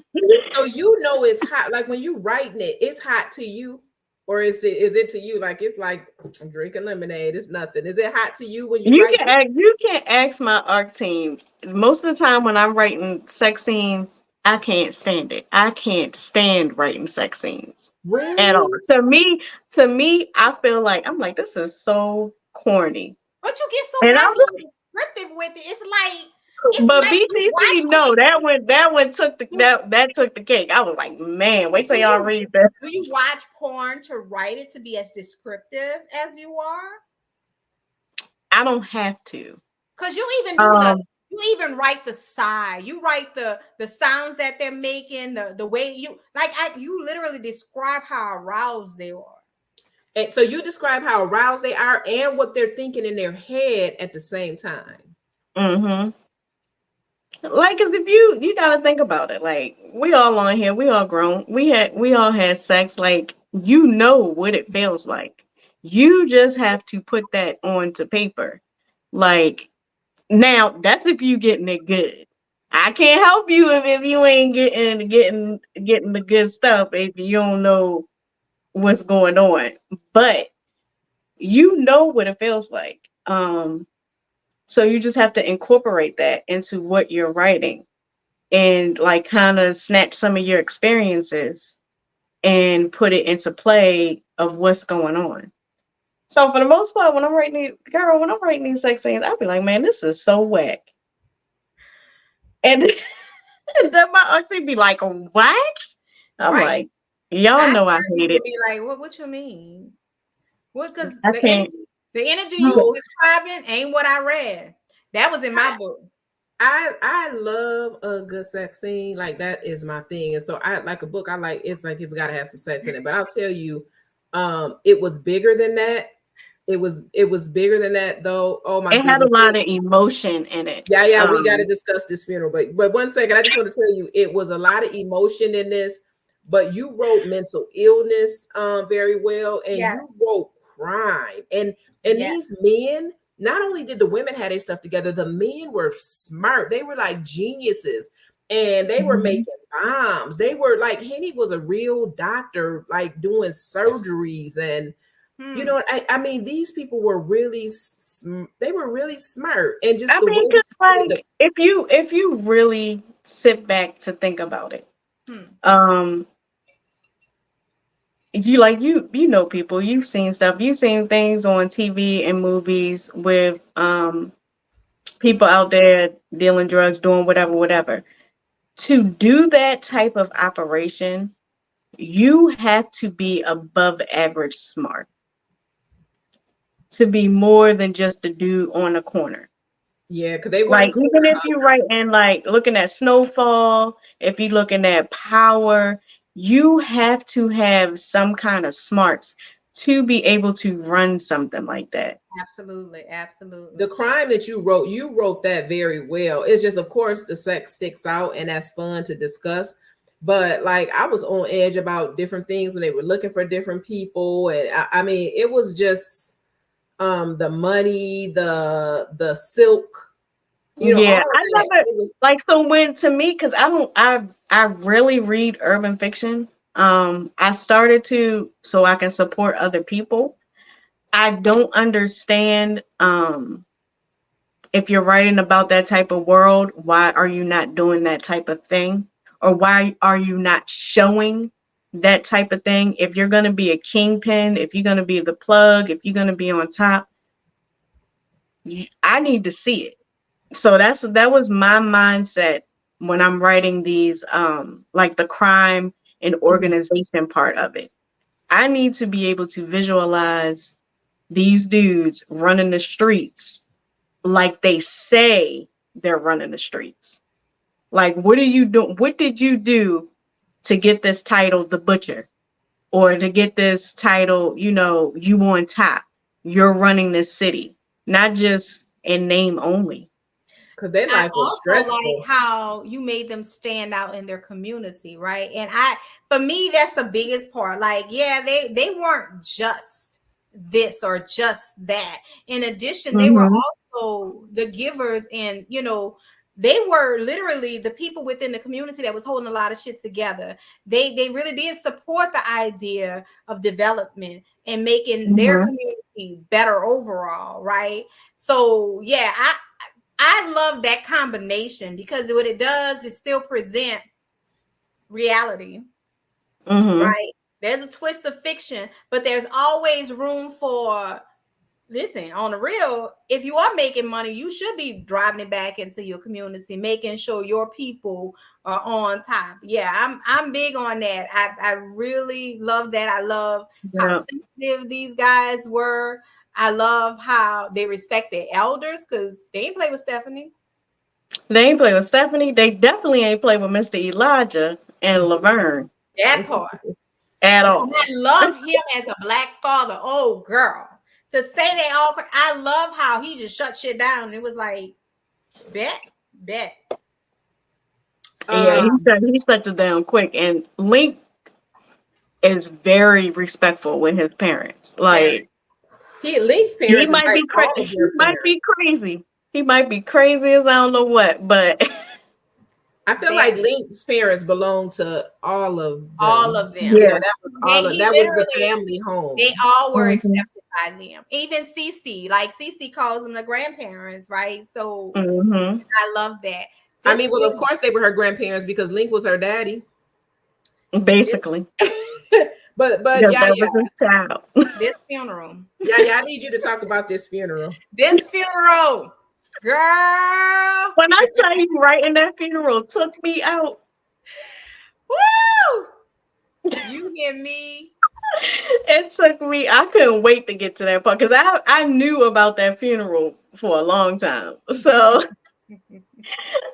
So you know it's hot. Like when you writing it, it's hot to you, or is it to you like it's like I'm drinking lemonade? It's nothing. Is it hot to you when you write it? You can ask my art team. Most of the time when I'm writing sex scenes, I can't stand it. I can't stand writing sex scenes at all. Really? To me, I feel like I'm like, this is so corny. But you get so And I'm goddamn descriptive with it. It's but like you BTC, no, watching. that one took the that took the cake. I was like, man, wait till y'all read that. Do you watch porn to write it to be as descriptive as you are? I don't have to. Because you even do you even write the sigh. You write the sounds that they're making, the way you you literally describe how aroused they are. And so you describe how aroused they are and what they're thinking in their head at the same time. Mm-hmm. Like, cause if you gotta think about it, like we all on here, we all grown, we all had sex, like you know what it feels like. You just have to put that onto paper. Like now, that's if you getting it good. I can't help you if you ain't getting the good stuff if you don't know what's going on. But you know what it feels like. So you just have to incorporate that into what you're writing and like kind of snatch some of your experiences and put it into play of what's going on. So for the most part, when I'm writing these sex scenes, I'll be like, man, this is so whack. And then my auntie be like, what? I'm Right. like, y'all know I hate it. Be like, what you mean? What? Because I can't. the energy you was describing ain't what I read. That was in my book. I love a good sex scene. Like that is my thing. And so I like a book. I like it's gotta have some sex in it. But I'll tell you, it was bigger than that. It was bigger than that though. Oh my It goodness. had a lot of emotion in it. Yeah, we gotta discuss this funeral. But 1 second, I just want to tell you it was a lot of emotion in this, but you wrote mental illness very well, and you wrote crime. And these men, not only did the women have their stuff together, the men were smart. They were like geniuses, and they were making bombs. They were like Henny was a real doctor, like doing surgeries, and you know, I mean, these people were really they were really smart, and just the way like if you really sit back to think about it, you know people, you've seen stuff, you've seen things on TV and movies with people out there dealing drugs, doing whatever. To do that type of operation, you have to be above average smart to be more than just a dude on a corner. Yeah, because they like weren't even if you write and like looking at Snowfall, if you're looking at Power, you have to have some kind of smarts to be able to run something like that. Absolutely. The crime that you wrote that very well. It's just, of course, the sex sticks out, and that's fun to discuss. But like I was on edge about different things when they were looking for different people, and I mean, it was just the money, the silk. You know, yeah, I never like so when to me because I really read urban fiction. I started to so I can support other people. I don't understand if you're writing about that type of world, why are you not doing that type of thing? Or why are you not showing that type of thing? If you're going to be a kingpin, if you're going to be the plug, if you're going to be on top, I need to see it. So that was my mindset when I'm writing these like the crime and organization part of it. I need to be able to visualize these dudes running the streets like they say they're running the streets. Like, what are you doing? What did you do to get this title, The Butcher, or to get this title, you know, you on top, you're running this city, not just in name only. Because their life was stressful. Like how you made them stand out in their community, right? And for me, that's the biggest part. Like, yeah, they weren't just this or just that. In addition, they were also the givers and, you know, they were literally the people within the community that was holding a lot of shit together. They really did support the idea of development and making their community better overall, right? So yeah, I love that combination because what it does is still present reality, right? There's a twist of fiction, but there's always room for, listen, on the real, if you are making money, you should be driving it back into your community, making sure your people are on top. Yeah, I'm big on that. I really love that. I love how sensitive these guys were. I love how they respect their elders because they ain't play with Stephanie. They ain't play with Stephanie. They definitely ain't play with Mr. Elijah and Laverne. That part. At all. I love him as a black father. Oh, girl. To say they all, I love how he just shut shit down. It was like, bet. Yeah, he shut it down quick. And Link is very respectful with his parents. Like, Link's parents, he might be crazy. He might be crazy as I don't know what, but I feel like Link's parents belong to all of them. Yeah, you know, that was that was the family home. They all were accepted by them. Even Cece, like Cece calls them the grandparents, right? So I love that. I mean, well, of course they were her grandparents because Link was her daddy, basically. but that was his child. This funeral. Yeah, I need you to talk about this funeral. This funeral. Girl, when I tell you, right in that funeral took me out. Woo! You hear me? It took me. I couldn't wait to get to that part because I knew about that funeral for a long time. So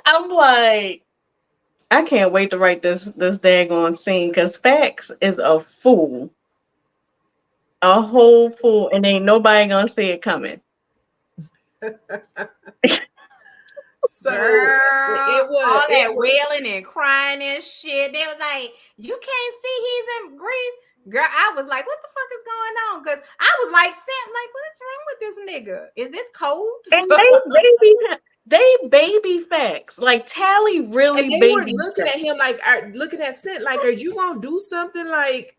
I'm like, I can't wait to write this daggone scene because Fax is a fool, a whole fool, and ain't nobody gonna see it coming. So it was all that wailing and crying and shit. They was like, "You can't see he's in grief." Girl, I was like, "What the fuck is going on?" Because I was like, "What's wrong with this nigga? Is this cold?" And they baby Fax. Like Tally really and they baby. Were looking at him like, looking at Scent like, "Are you gonna do something? Like,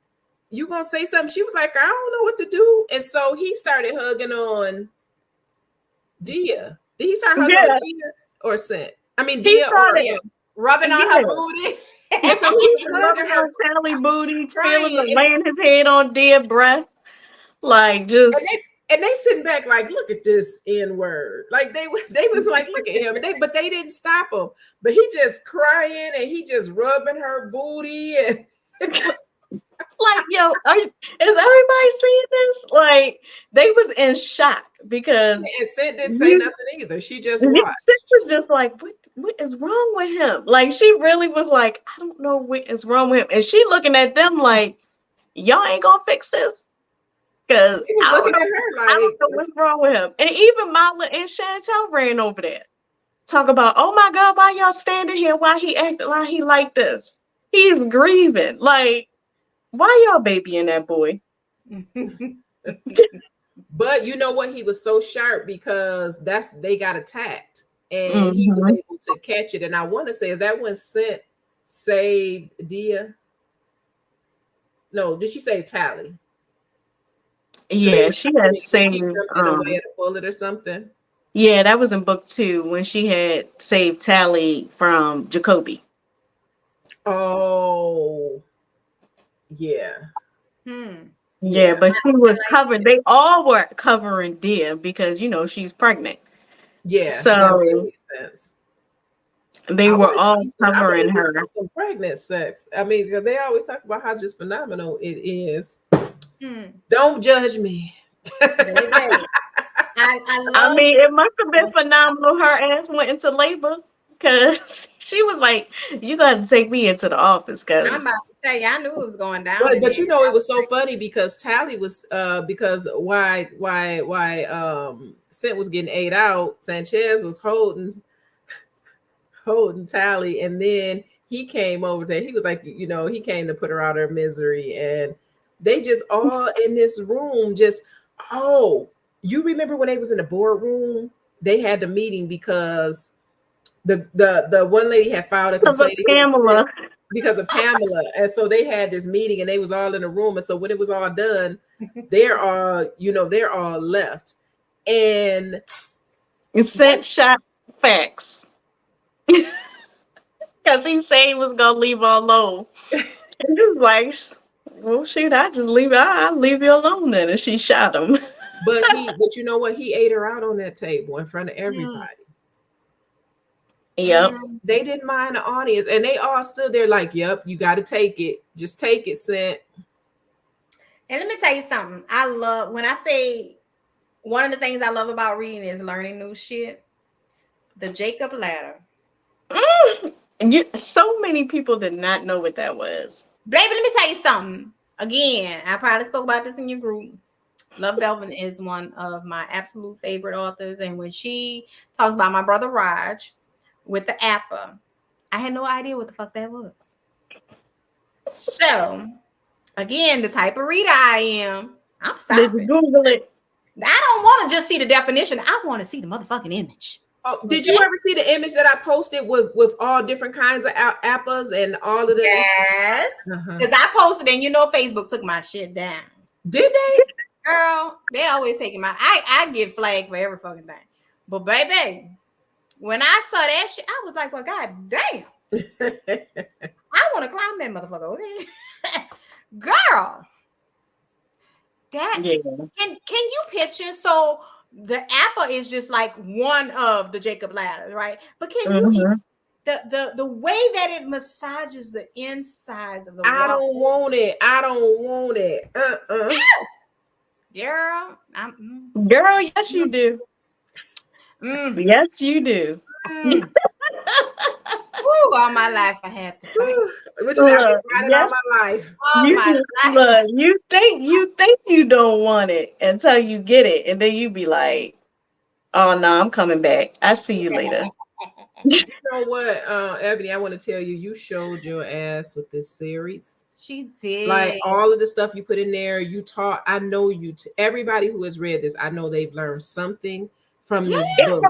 you gonna say something?" She was like, "I don't know what to do," and so he started hugging on Dia. Did he start hugging on Dia or Scent? I mean, Dia or rubbing on her booty. And so he's rubbing on Tally booty, feeling laying his head on Dia's breast, like just. And they sitting back like, look at this N-word. Like they was like, look at him. But they didn't stop him. But he just crying and he just rubbing her booty and like, yo, is everybody seeing this? Like, they was in shock because and Sid didn't say nothing either. She just watched. Sid was just like, what is wrong with him? Like, she really was like, I don't know what is wrong with him. And she looking at them like, y'all ain't gonna fix this. Because I don't know what's wrong with him. And even Mala and Chantel ran over there. Talk about, oh my God, why y'all standing here? Why he acting like he like this? He's grieving. Like, why y'all babying that boy? But you know what? He was so sharp because they got attacked and he was able to catch it. And I want to say, is that when Scent saved Dia? No, did she save Tally? Yeah, she had saved away at a bullet or something. Yeah, that was in book 2 when she had saved Tally from Jacoby. Oh, yeah. Yeah, but she was covered. They all were covering Dia because she's pregnant. Yeah, so that really makes sense. They were all covering her. Some pregnant sex. I mean, because they always talk about how just phenomenal it is. Don't judge me. I mean, it must have been phenomenal. Her ass went into labor because she was like, "You got to take me into the office." Because I'm about to tell you, I knew it was going down. But it was so funny because Tally was because why Scent was getting ate out. Sanchez was holding Tally, and then he came over there. He was like, he came to put her out of her misery, and they just all in this room just, you remember when they was in the boardroom? They had the meeting because The one lady had filed a Because of complaint against Pamela. it because of Pamela, and so they had this meeting, and they was all in a room, and so when it was all done, they're all left, and You sent shot facts. Because he said he was going to leave her alone. And he was like, well, shoot, I just leave. I'll leave you alone then. And she shot him. but you know what? He ate her out on that table in front of everybody. Yep. They didn't mind the audience, and they all stood there like, "Yep, you got to take it. Just take it, Sent." And let me tell you something. I love when I say one of the things I love about reading is learning new shit. The Jacob Ladder. And so many people did not know what that was. Baby, let me tell you something. Again, I probably spoke about this in your group. Love Belvin is one of my absolute favorite authors. And when she talks about my brother Raj with the APA, I had no idea what the fuck that was. So, again, the type of reader I am, I'm Did stopping. you Google it? I don't want to just see the definition. I want to see the motherfucking image. Oh, did you ever see the image that I posted with all different kinds of APAs and all of the? Yes, because I posted and Facebook took my shit down. Did they? Girl, they always taking my. I get flagged for every fucking thing. But baby, when I saw that shit, I was like, well, god damn. I want to climb that motherfucker. Okay? Girl. That can you picture? So the APA is just like one of the Jacob ladders, right? But can you the way that it massages the insides of the I don't want it. Girl, girl, yes you do. Yes you do. Ooh, all my life I had to fight. Which I've been fighting all my life. You think you don't want it until you get it, and then you be like, "Oh no, I'm coming back. I see you later." You know what, Ebony? I want to tell you, you showed your ass with this series. She did. Like all of the stuff you put in there, you taught. I know everybody who has read this, I know they've learned something from this book.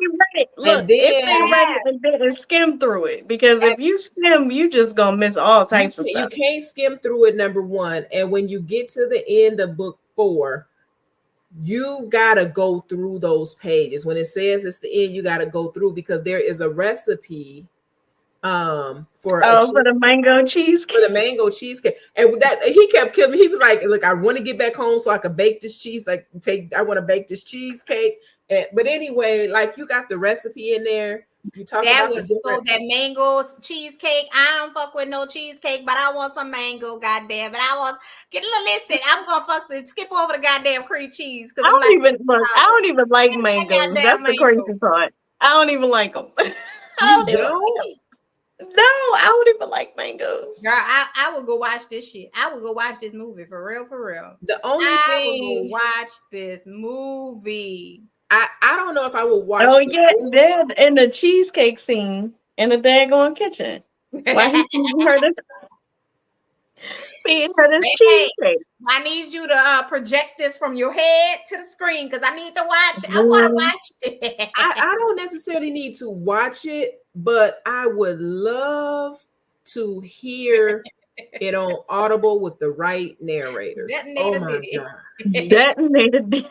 If they read it and then skim through it, because if you skim, you just gonna miss all types of stuff. You can't skim through it, number one. And when you get to the end of book 4, you gotta go through those pages. When it says it's the end, you gotta go through, because there is a recipe for the mango cheesecake. For the mango cheesecake. And that he kept killing me. He was like, look, I want to get back home so I can bake this cheese. I want to bake this cheesecake. But anyway, like, you got the recipe in there. You talk about that mango cheesecake. I don't fuck with no cheesecake, but I want some mango, goddamn. But listen, I'm gonna skip over the goddamn cream cheese. I don't even like mangoes. That's the crazy part. I don't even like them. You don't? No, I don't even like mangoes. Girl, I would go watch this shit. I would go watch this movie for real. The only thing, would watch this movie. I don't know if I would watch. Oh yeah, they're in the cheesecake scene in the daggone kitchen. Why he feeding her this cheesecake? I need you to project this from your head to the screen, because I need to watch. I want to watch it. I don't necessarily need to watch it, but I would love to hear it on Audible with the right narrators. Oh my god, Detonator.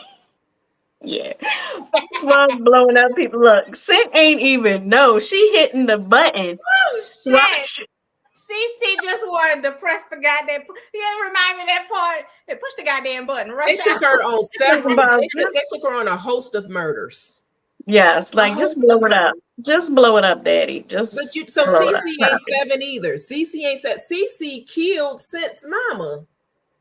Yeah, that's why I'm blowing up people. Look, Sid ain't even know she hitting the button. Oh shit! CC just wanted to press the goddamn. He didn't remind me of that part. They pushed the goddamn button. They took her on several. They took her on a host of murders. Yes, like just blow it up. Just blow it up, Daddy. Just. But CC ain't 7 either. CC ain't 7. CC killed Sent's mama.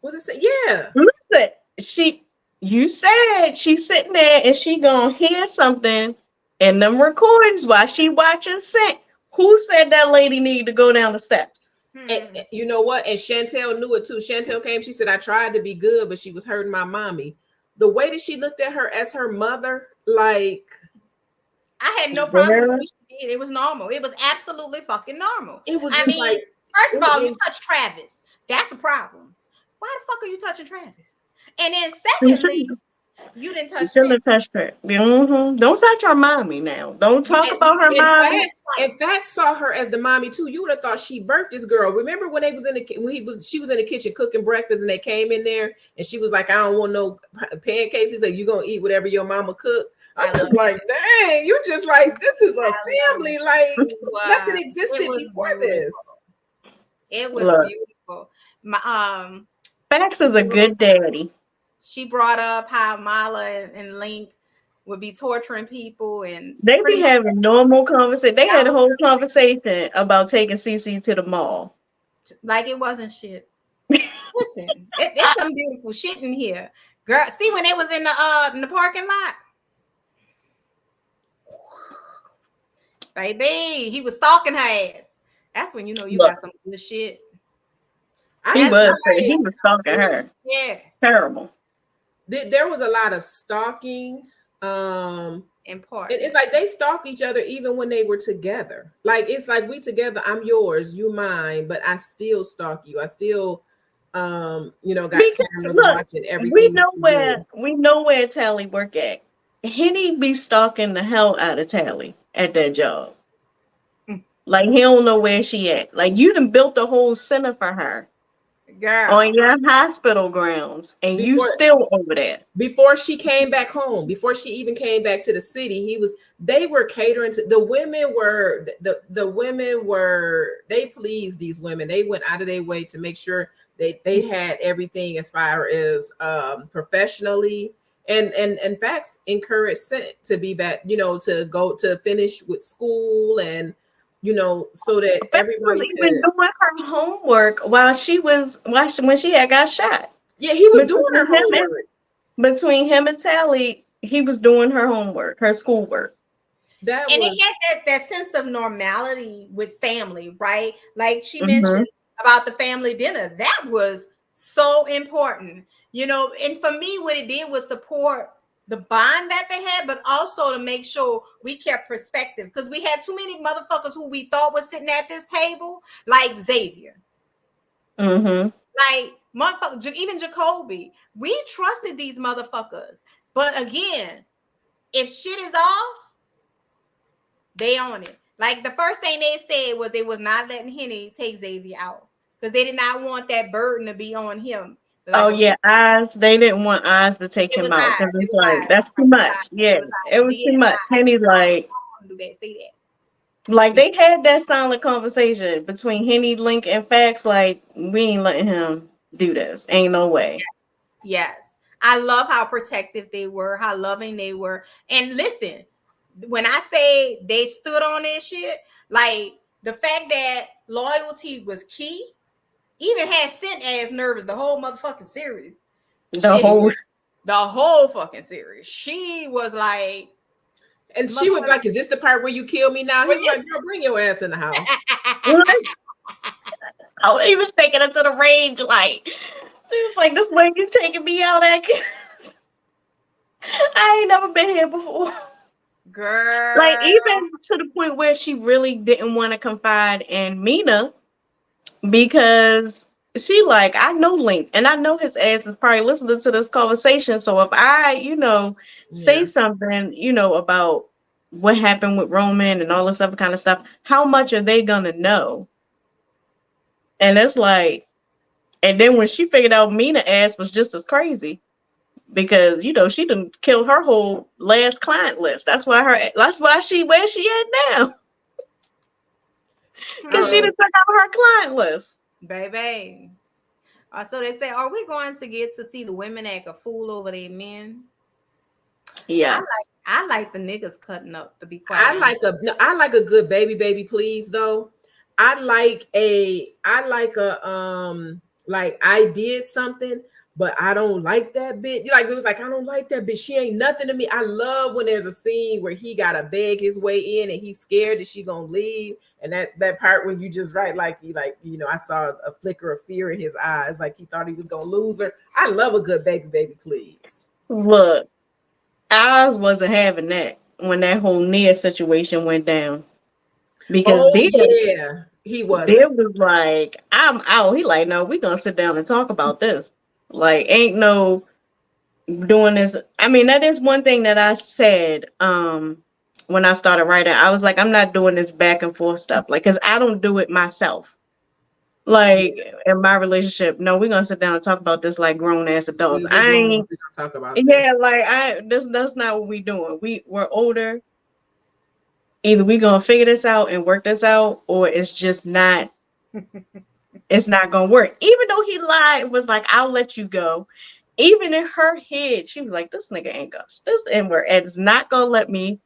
Was it? Yeah. Listen, you said she's sitting there and she gonna hear something in them recordings while she watching Sent. Who said that lady needed to go down the steps? And you know what? And Chantel knew it too. Chantel came. She said, I tried to be good, but she was hurting my mommy. The way that she looked at her as her mother, like, I had no problem with what she did. It was normal. It was absolutely fucking normal. It was just like, first of all, you touch Travis. That's the problem. Why the fuck are you touching Travis? And then secondly, You didn't You touch shouldn't Tammy. have touched her. Don't touch her mommy now. Don't talk And, about her mommy. in fact, saw her as the mommy too. You would have thought she birthed this girl. Remember when they was in the she was in the kitchen cooking breakfast and they came in there and she was like, I don't want no pancakes. He said, you gonna eat whatever your mama cook. I'm just like, dang, you just like this is a family. Like nothing existed before this. It was Look, beautiful. My Fax is a good daddy. she brought up how Mala and Link would be torturing people and They pretty be much having normal conversation. They had a whole conversation about taking CC to the mall. like it wasn't shit. Listen, it's some beautiful shit in here, girl. See when they was in the parking lot, baby, he was stalking her ass. That's when you know you got some good shit. He was stalking her. Yeah, Terrible. There was a lot of stalking. Important. It's like they stalk each other even when they were together. Like it's like we together, I'm yours, you mine, but I still stalk you. I still got cameras watching everything. We know where Tally work at. Henny be stalking the hell out of Tally at that job. Like he don't know where she at. Like you done built a whole center for her. Girl. On your hospital grounds, and you still over there. Before she came back home, before she even came back to the city, they were catering to the women they pleased these women. They went out of their way to make sure they had everything as far as professionally and Fax encouraged Scent to be back, to go to finish with school and so that everybody was even doing her homework when she had got shot. Yeah, he was doing her homework. Between him and Tally, he was doing her homework, her schoolwork. It had that sense of normality with family, right? Like she mentioned about the family dinner. That was so important, and for me, what it did was support the bond that they had, but also to make sure we kept perspective because we had too many motherfuckers who we thought was sitting at this table, like Xavier. Like motherfuckers, even Jacoby. We trusted these motherfuckers. But again, if shit is off, they own it. Like the first thing they said was they was not letting Henny take Xavier out because they did not want that burden to be on him. Like, Oz. They didn't want Oz to take him out because it's like that's too much. Yeah, it was too much. Henny like they had that silent conversation between Henny, Link, and Fax. Like we ain't letting him do this. Ain't no way. Yes. I love how protective they were, how loving they were. And listen, when I say they stood on this shit, like the fact that loyalty was key. Even had Scent ass nervous the whole motherfucking series. The whole fucking series. She was like, and she would be like, "Is this the part where you kill me now?" He was like, "Girl, bring your ass in the house." He was taking it to the range. Like she was like, "This way you taking me out at?" I ain't never been here before. Girl. Like even to the point where she really didn't want to confide in Mina. Because she like, I know Link and I know his ass is probably listening to this conversation. So if I, say something, about what happened with Roman and all this other kind of stuff, how much are they gonna know? And it's like, and then when she figured out Mina ass was just as crazy because she done killed her whole last client list. That's why where she at now. Because she done took out her client list. Baby. So they say, are we going to get to see the women act a fool over their men? Yeah. I like the niggas cutting up, to be quiet. I like a good baby please though. I like I did something, but I don't like that bitch. Like it was like, I don't like that bitch. She ain't nothing to me. I love when there's a scene where he gotta beg his way in and he's scared that she gonna leave. And that part when you just write I saw a flicker of fear in his eyes, like he thought he was gonna lose her. I love a good baby please. Look, Oz wasn't having that when that whole Nia situation went down. Because he was. Bill was like, I'm out. He like, no, we gonna sit down and talk about this. Like, ain't no doing this. I mean, that is one thing that I said when I started writing. I was like, I'm not doing this back and forth stuff, like, because I don't do it myself. Like in my relationship, no, we're gonna sit down and talk about this like grown ass adults. We're I ain't. gonna talk about Yeah, this. like that's not what we doing. We're older. Either we gonna figure this out and work this out, or it's just not. It's not gonna work. Even though he lied, and was like, "I'll let you go." Even in her head, she was like, "This nigga ain't gonna. This N-word is not gonna let me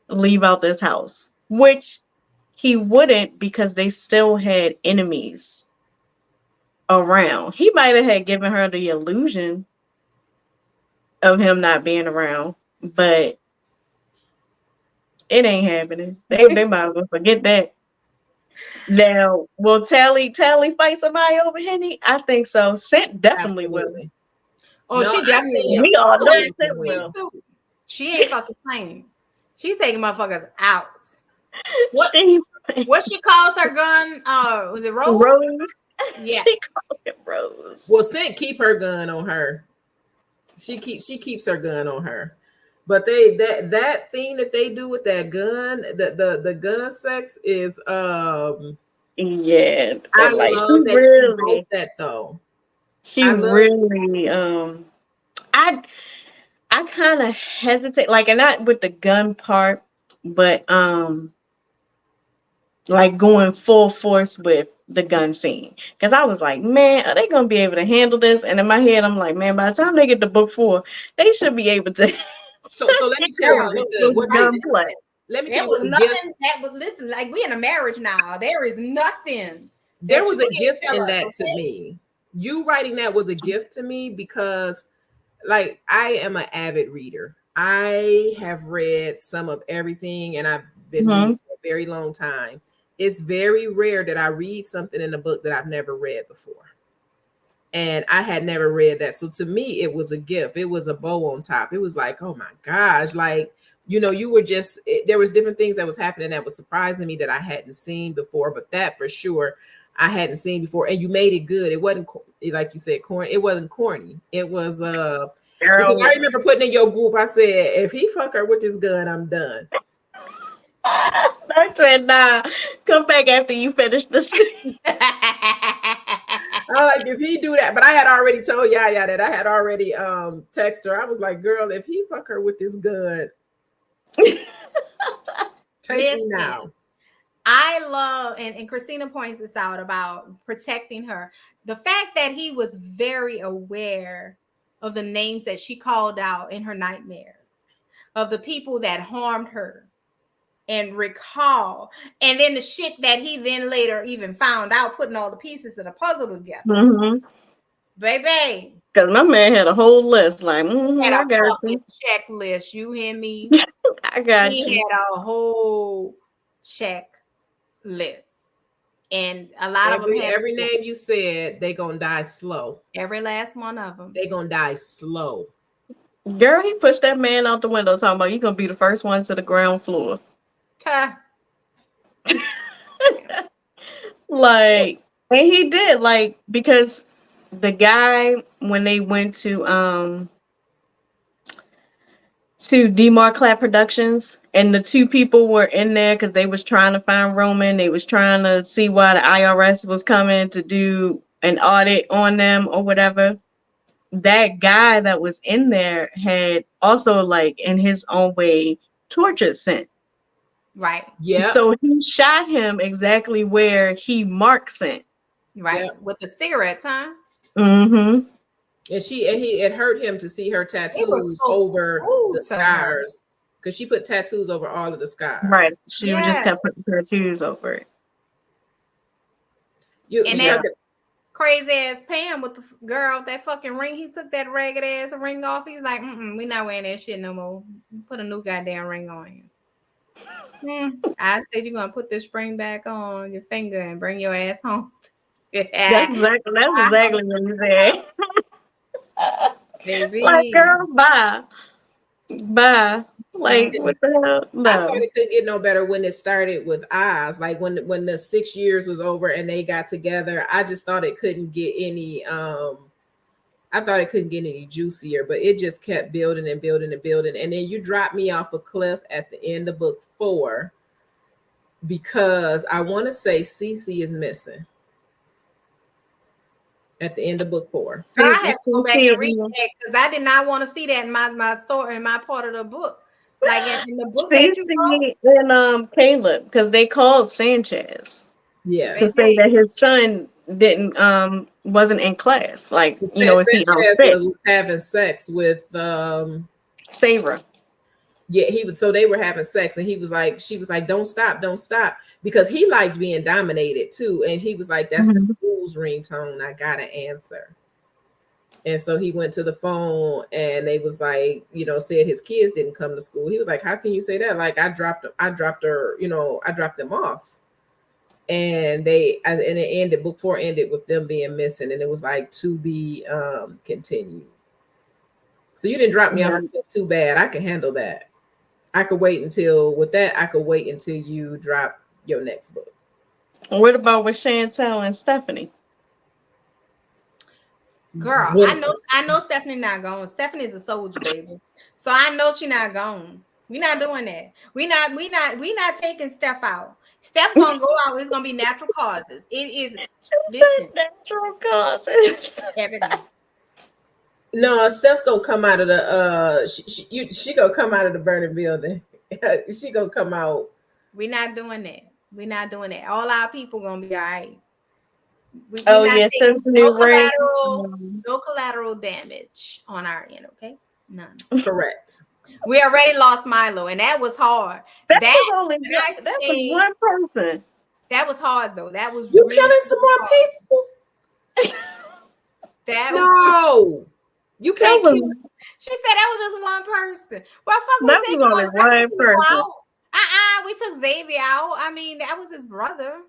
leave out this house." Which he wouldn't, because they still had enemies around. He might have had given her the illusion of him not being around, but it ain't happening. They might as well forget that. Now, will Tally fight somebody over Henny? I think so. Scent definitely will. Absolutely. Oh, No, she I definitely think will. We all know Scent Scent will. will. She ain't fucking playing. She's taking motherfuckers out. What She, what she calls her gun? Was it Rose? Rose. Yeah. She called it Rose. Well, Scent keep her gun on her. She keeps her gun on her. But that thing that they do with that gun, the gun sex is Yeah, I and like love that she wrote that though. she really I kind of hesitate, like, and not with the gun part, but like going full force with the gun scene, because I was like, man, are they gonna be able to handle this? And in my head, I'm like, man, by the time they get to book 4, they should be able to. So let me tell you what gunplay. let me There tell you was what the nothing gift. that was, listen, like, we in a marriage now. There is nothing. There that was you a can't gift tell in us, that to okay? me. You writing that was a gift to me because, like, I am an avid reader. I have read some of everything, and I've been reading for a very long time. It's very rare that I read something in a book that I've never read before. And I had never read that. So to me, it was a gift. It was a bow on top. It was like, oh my gosh, like, you were just, there was different things that was happening that was surprising me that I hadn't seen before, but that for sure I hadn't seen before. And you made it good. It wasn't, like you said, corny. It wasn't corny. It was, because I remember putting in your group, I said, if he fuck her with this gun, I'm done. I said, nah, come back after you finish the scene. I like, if he do that, but I had already told Yaya that I had already texted her. I was like, girl, if he fuck her with this gun, take me now. I love, and Christina points this out about protecting her. The fact that he was very aware of the names that she called out in her nightmares, of the people that harmed her, and recall, and then the shit that he then later even found out, putting all the pieces of the puzzle together. Baby, because my man had a whole list, like, had I a got fucking you. checklist. You hear me? I got he you. had a whole checklist, and a lot of them had every name you said, they gonna die slow. every last one of them. They gonna die slow. Girl, he pushed that man out the window talking about, you gonna be the first one to the ground floor. Like, and he did, like, because the guy, when they went to Demarclat Productions, and the 2 people were in there because they was trying to find Roman. They was trying to see why the IRS was coming to do an audit on them or whatever. That guy that was in there had also, like, in his own way, tortured Scent. Right. Yeah. So he shot him exactly where he marked Scent. Right. Yep. With the cigarettes, huh? And it hurt him to see her tattoos over the scars, because she put tattoos over all of the scars. Right. She just kept putting tattoos over it. Crazy ass Pam with the girl, that fucking ring. He took that ragged ass ring off. He's like, we not wearing that shit no more. Put a new goddamn ring on you. I said, you're gonna put this ring back on your finger and bring your ass home. That's exactly what he said. Baby. Like, girl, bye. Like, what the hell? No. I thought it couldn't get no better when it started with Oz. Like, when the 6 years was over and they got together, I just thought it couldn't get any. I I thought it couldn't get any juicier, but it just kept building and building and building. And then you dropped me off a cliff at the end of book 4 because I want to say Cece is missing at the end of book 4. So I have to go back and read that because I did not want to see that in my story, in my part of the book. Like in the book that you wrote. And Caleb, because they called Sanchez. Yeah. To say that his son wasn't in class. Like, you know, is he out sick? Was having sex with Sarah. Yeah, so they were having sex, and she was like, don't stop, because he liked being dominated too, and he was like, that's the school's ringtone, I gotta answer. And so he went to the phone, and they was like, you know, said his kids didn't come to school. He was like, how can you say that? Like, I dropped her, you know, I dropped them off. And it ended, book 4 ended with them being missing, and it was like to be continued. So you didn't drop me off too bad. I can handle that. I could wait until you drop your next book. What about with Chantel and Stephanie? Girl, I know Stephanie not going. Stephanie's a soldier, baby. So I know she not going. We not doing that. We not taking Steph out. Steph gonna go out. It's gonna be natural causes. It is natural causes. Everything. No, Steph gonna come out of the she gonna come out of the burning building. She gonna come out. We're not doing that. We're not doing that. All our people gonna be all right. No collateral damage on our end. Okay, none. Correct. We already lost Milo, and that was hard. That was one person. That was hard though. That was you really killing some more people. You can't kill. She said that was just one person. Well, fuck, that was only one person. We took Xavier out. I mean, that was his brother.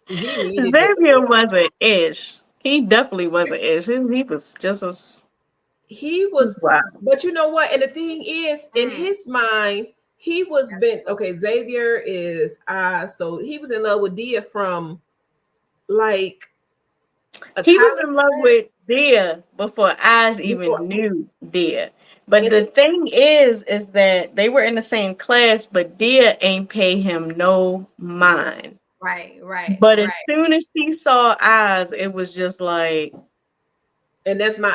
Xavier wasn't ish. He definitely wasn't ish. He was just as. He was, wow. But you know what? And the thing is, in his mind, he was Xavier is so he was in love with Dia from like. He was in love with Dia before Eyes even knew Dia. But the thing is that they were in the same class, but Dia ain't pay him no mind. Right. But as soon as she saw Eyes, it was just like. And that's my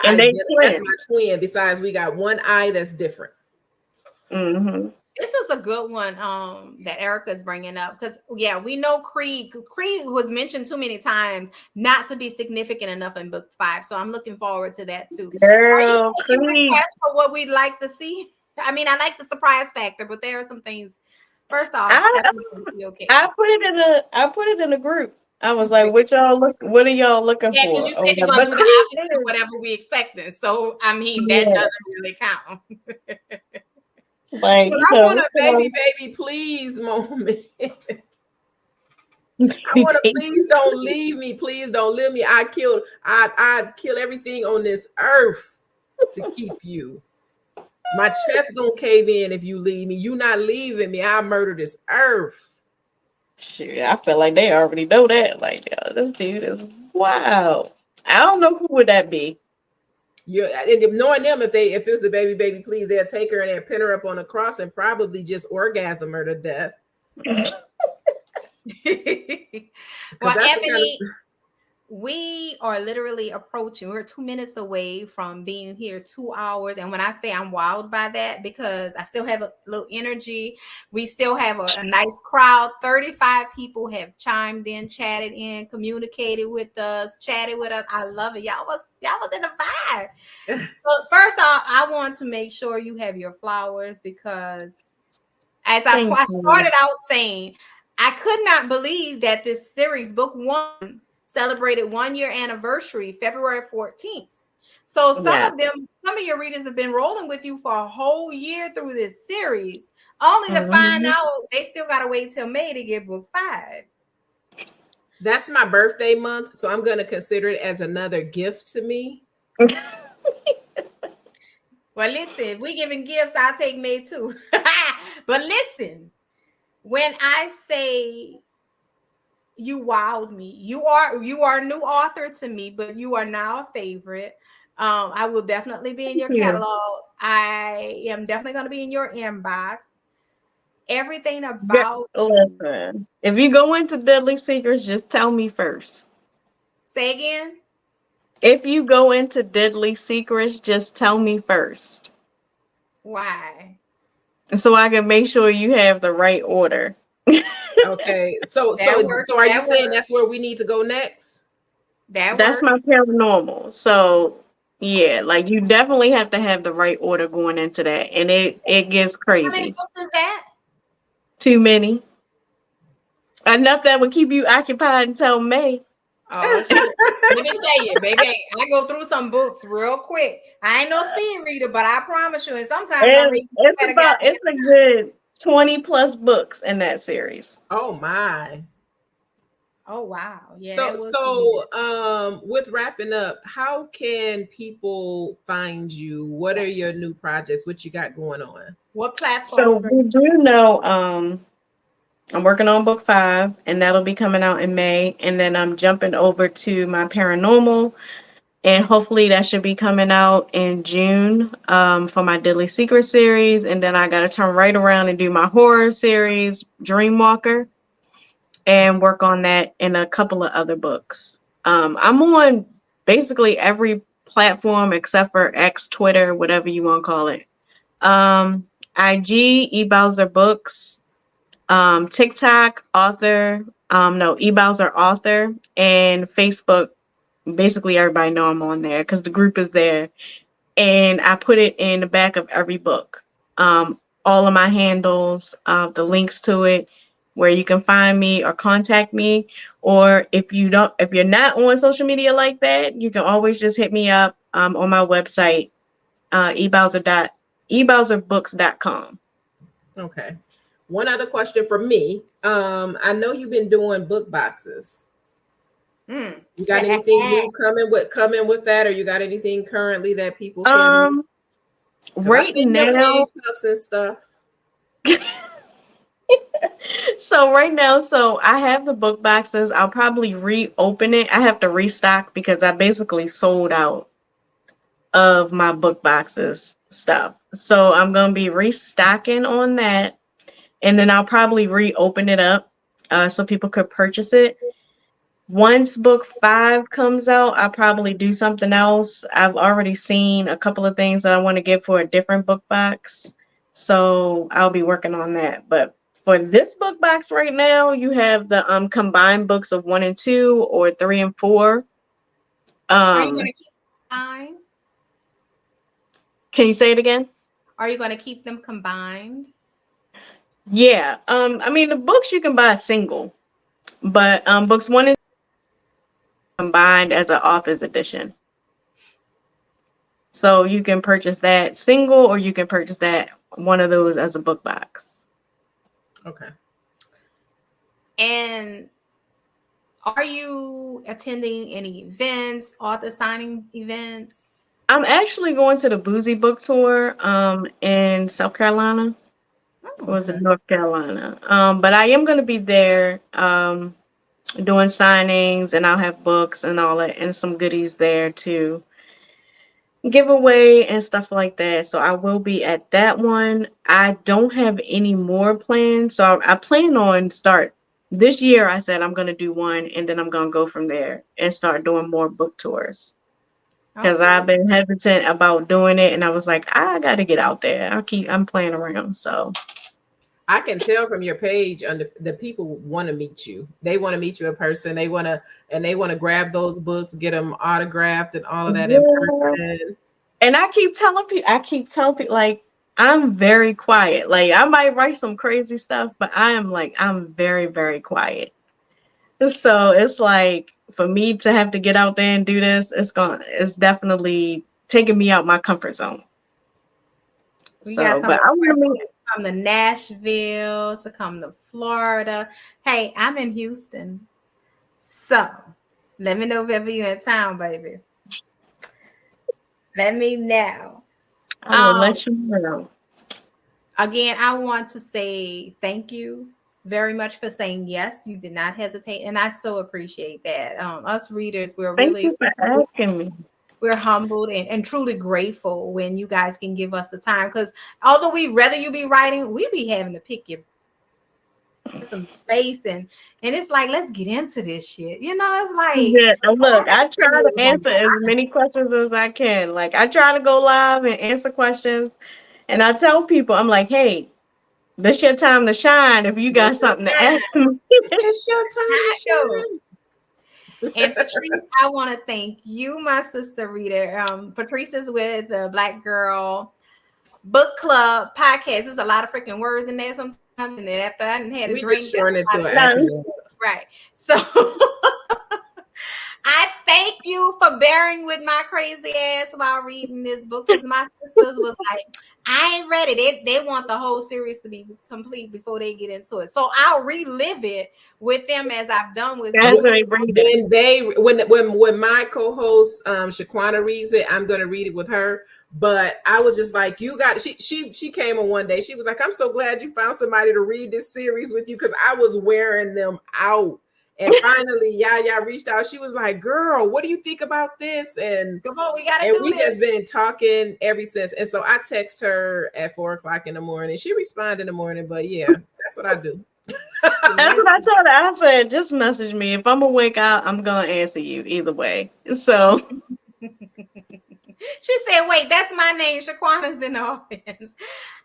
twin. Besides, we got one eye that's different. Mm-hmm. This is a good one that Erica's bringing up because we know Creed was mentioned too many times not to be significant enough in book 5. So I'm looking forward to that too. Girl, Creed. For what we'd like to see. I mean, I like the surprise factor, but there are some things. First off, I put it in a group. I was like, what are y'all looking for? Yeah, because you said you're gonna do the opposite of whatever we expected. So I mean that doesn't really count. Like, I want a baby, please moment. I want to please don't leave me. Please don't leave me. I'd kill everything on this earth to keep you. My chest gonna cave in if you leave me. You not leaving me. I'll murder this earth. Shit, I feel like they already know that. Like, yo, this dude is wow. I don't know who would that be. And knowing them, if it was a baby, please, they'll take her and they'll pin her up on a cross and probably just orgasm her to death. Well, Ebony, we are literally approaching. We're 2 minutes away from being here 2 hours. And when I say I'm wowed by that, because I still have a little energy. We still have a nice crowd. 35 people have chimed in, chatted in, communicated with us, chatted with us. I love it. Y'all was in the vibe. So first off, I want to make sure you have your flowers because as I started out saying, I could not believe that this series, book 1, celebrated 1 year anniversary, February 14th. So some of your readers have been rolling with you for a whole year through this series, only to find out they still got to wait till May to get book 5. That's my birthday month, so I'm going to consider it as another gift to me. Well, listen, if we giving gifts, I'll take May too. But listen, when I say you wowed me. You are a new author to me, but you are now a favorite. I will definitely be in your catalog. I am definitely going to be in your inbox. Everything about Listen, if you go into Deadly Secrets, just tell me first. say again. If you go into Deadly Secrets, just tell me first. Why? So I can make sure you have the right order. Okay. So That works. are you That saying works. that's where we need to go next? That That's works. my paranormal. So yeah, like you definitely have to have the right order going into that. And it gets How many crazy. books is that? Too many. Enough that would keep you occupied until May. Oh shit. Let me tell you, baby, I go through some books real quick. I ain't no speed reader, but I promise you, and sometimes I And read better goddamn. it's a good 20 plus books in that series. Oh my. Oh wow. Yeah, So that was good. with wrapping up, how can people find you? What are your new projects? What you got going on? What So platforms are we do know I'm working on book 5 and that'll be coming out in May. And then I'm jumping over to my paranormal and hopefully that should be coming out in June for my Deadly Secret series. And then I got to turn right around and do my horror series, Dreamwalker, and work on that in a couple of other books. I'm on basically every platform except for X, Twitter, whatever you want to call it. IG, eBowser Books, TikTok, Author, no, eBowser Author, and Facebook. Basically, everybody know I'm on there because the group is there, and I put it in the back of every book. All of my handles, the links to it, where you can find me or contact me. Or if you're not on social media like that, you can always just hit me up on my website, ebowserbooks.com. Okay. One other question for me. I know you've been doing book boxes. mm. You got anything new coming with that, or you got anything currently that people can? Because I Right seen your now, handcuffs and stuff. so right now, so I have the book boxes. I'll probably reopen it. I have to restock because I basically sold out of my book boxes stuff. So I'm gonna be restocking on that, and then I'll probably reopen it up so people could purchase it. Once book 5 comes out, I'll probably do something else. I've already seen a couple of things that I want to get for a different book box. So I'll be working on that. But for this book box right now, you have the combined books of 1 and 2 or 3 and 4. Are you going Um, to keep them combined? can you say it again? Are you going to keep them combined? Yeah. I mean the books you can buy single, but books 1 and 2 combined as an author's edition. So you can purchase that single or you can purchase that one of those as a book box. Okay. And are you attending any events, author signing events? I'm actually going to the Boozy Book Tour in South Carolina. Or was it Okay. North Carolina? But I am going to be there doing signings and I'll have books and all that and some goodies there too. Giveaway and stuff like that. So I will be at that one. I don't have any more plans. So I plan on start this year. I said I'm going to do one and then I'm going to go from there and start doing more book tours because Okay. I've been hesitant about doing it. And I was like, I got to get out there. I'm playing around. So I can tell from your page under the people want to meet you. They want to meet you in person. They want to grab those books, get them autographed and all of that in yeah. person. And I keep telling people like I'm very quiet. Like I might write some crazy stuff, but I'm very, very quiet. So it's like for me to have to get out there and do this, it's definitely taking me out my comfort zone. We got So, some but I want to requests meet. to come to Nashville, to come to Florida. Hey, I'm in Houston. So let me know if ever you're in town, baby. Let me know. I will let you know. Again, I want to say thank you very much for saying yes. You did not hesitate, and I so appreciate that. Us readers, Thank you for asking me. We're humbled and truly grateful when you guys can give us the time, because although we rather you be writing, we be having to pick your some space and it's like, let's get into this shit. You know, it's like, Yeah, and look, I try to answer as many questions as I can. Like, I try to go live and answer questions, and I tell people, I'm like, hey, this your time to shine if you got something to ask me. It's your time to shine. And Patrese, I want to thank you, my sister reader. Patrese is with the Black Girl Book Club podcast. There's a lot of freaking words in there sometimes, and then after I didn't have a drink, just shorten it to an acronym. Right. So I thank you for bearing with my crazy ass while reading this book, because my sisters was like, I ain't ready. They want the whole series to be complete before they get into it. So I'll relive it with them as I've done with When my co-host Shaquana reads it, I'm gonna read it with her. But I was just like, you got she came on one day. She was like, I'm so glad you found somebody to read this series with you, because I was wearing them out. And finally, Yaya reached out. She was like, girl, what do you think about this? And come on, we just been talking ever since. And so I text her at 4:00 in the morning. She responded in the morning, but yeah, that's what I do. That's what I told her. I said, just message me. If I'm awake, I'm going to answer you either way. So she said, wait, that's my name. Shaquana's in the audience.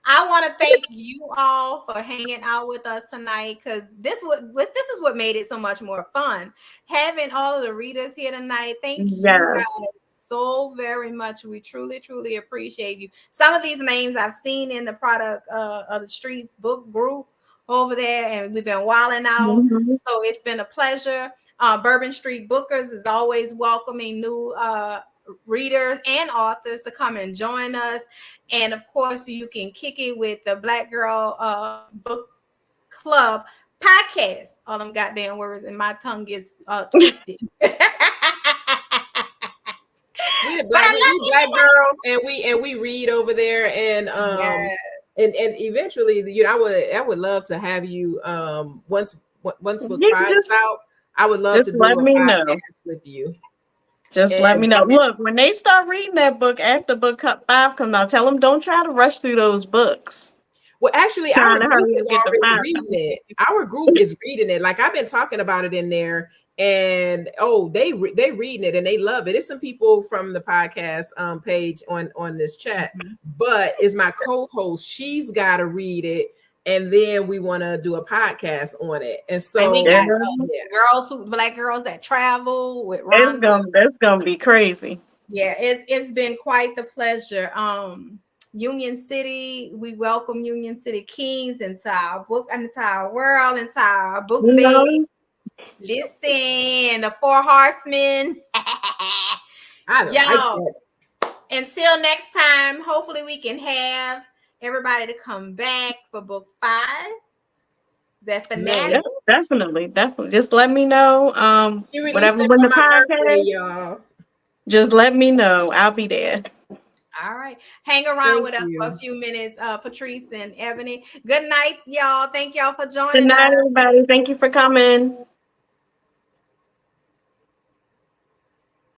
I want to thank you all for hanging out with us tonight, because this is what made it so much more fun. Having all of the readers here tonight. Thank you guys so very much. We truly, truly appreciate you. Some of these names I've seen in the Product of the Streets book group over there, and we've been wilding out. So it's been a pleasure. Bourbon Street Bookers is always welcoming new readers and authors to come and join us. And of course, you can kick it with the Black Girl Book Club podcast. All them goddamn words, and my tongue gets twisted. We black girls, and we read over there, and and eventually, you know, I would love to have you once book 5 is out. I would love to do a podcast with you. Just let me know. Look, when they start reading that book after book 5 comes out, tell them don't try to rush through those books. Well, actually, our group is already reading it. Our group is reading it. Like, I've been talking about it in there, and they reading it and they love it. It's some people from the podcast page on this chat, but it's my co-host. She's got to read it. And then we want to do a podcast on it. And so we got Black girls that travel with that's gonna be crazy. Yeah, it's been quite the pleasure. Union City, we welcome Union City Kings into our book, into our world, into our book baby. Listen, the 4 Horsemen. Y'all, until next time, hopefully we can have everybody to come back for book 5. The finale. Yeah, definitely. Just let me know. Whatever when the podcast. Just let me know. I'll be there. All right. Hang around with us for a few minutes, Patrese and Ebony. Good night, y'all. Thank y'all for joining us. Good night, everybody. Thank you for coming.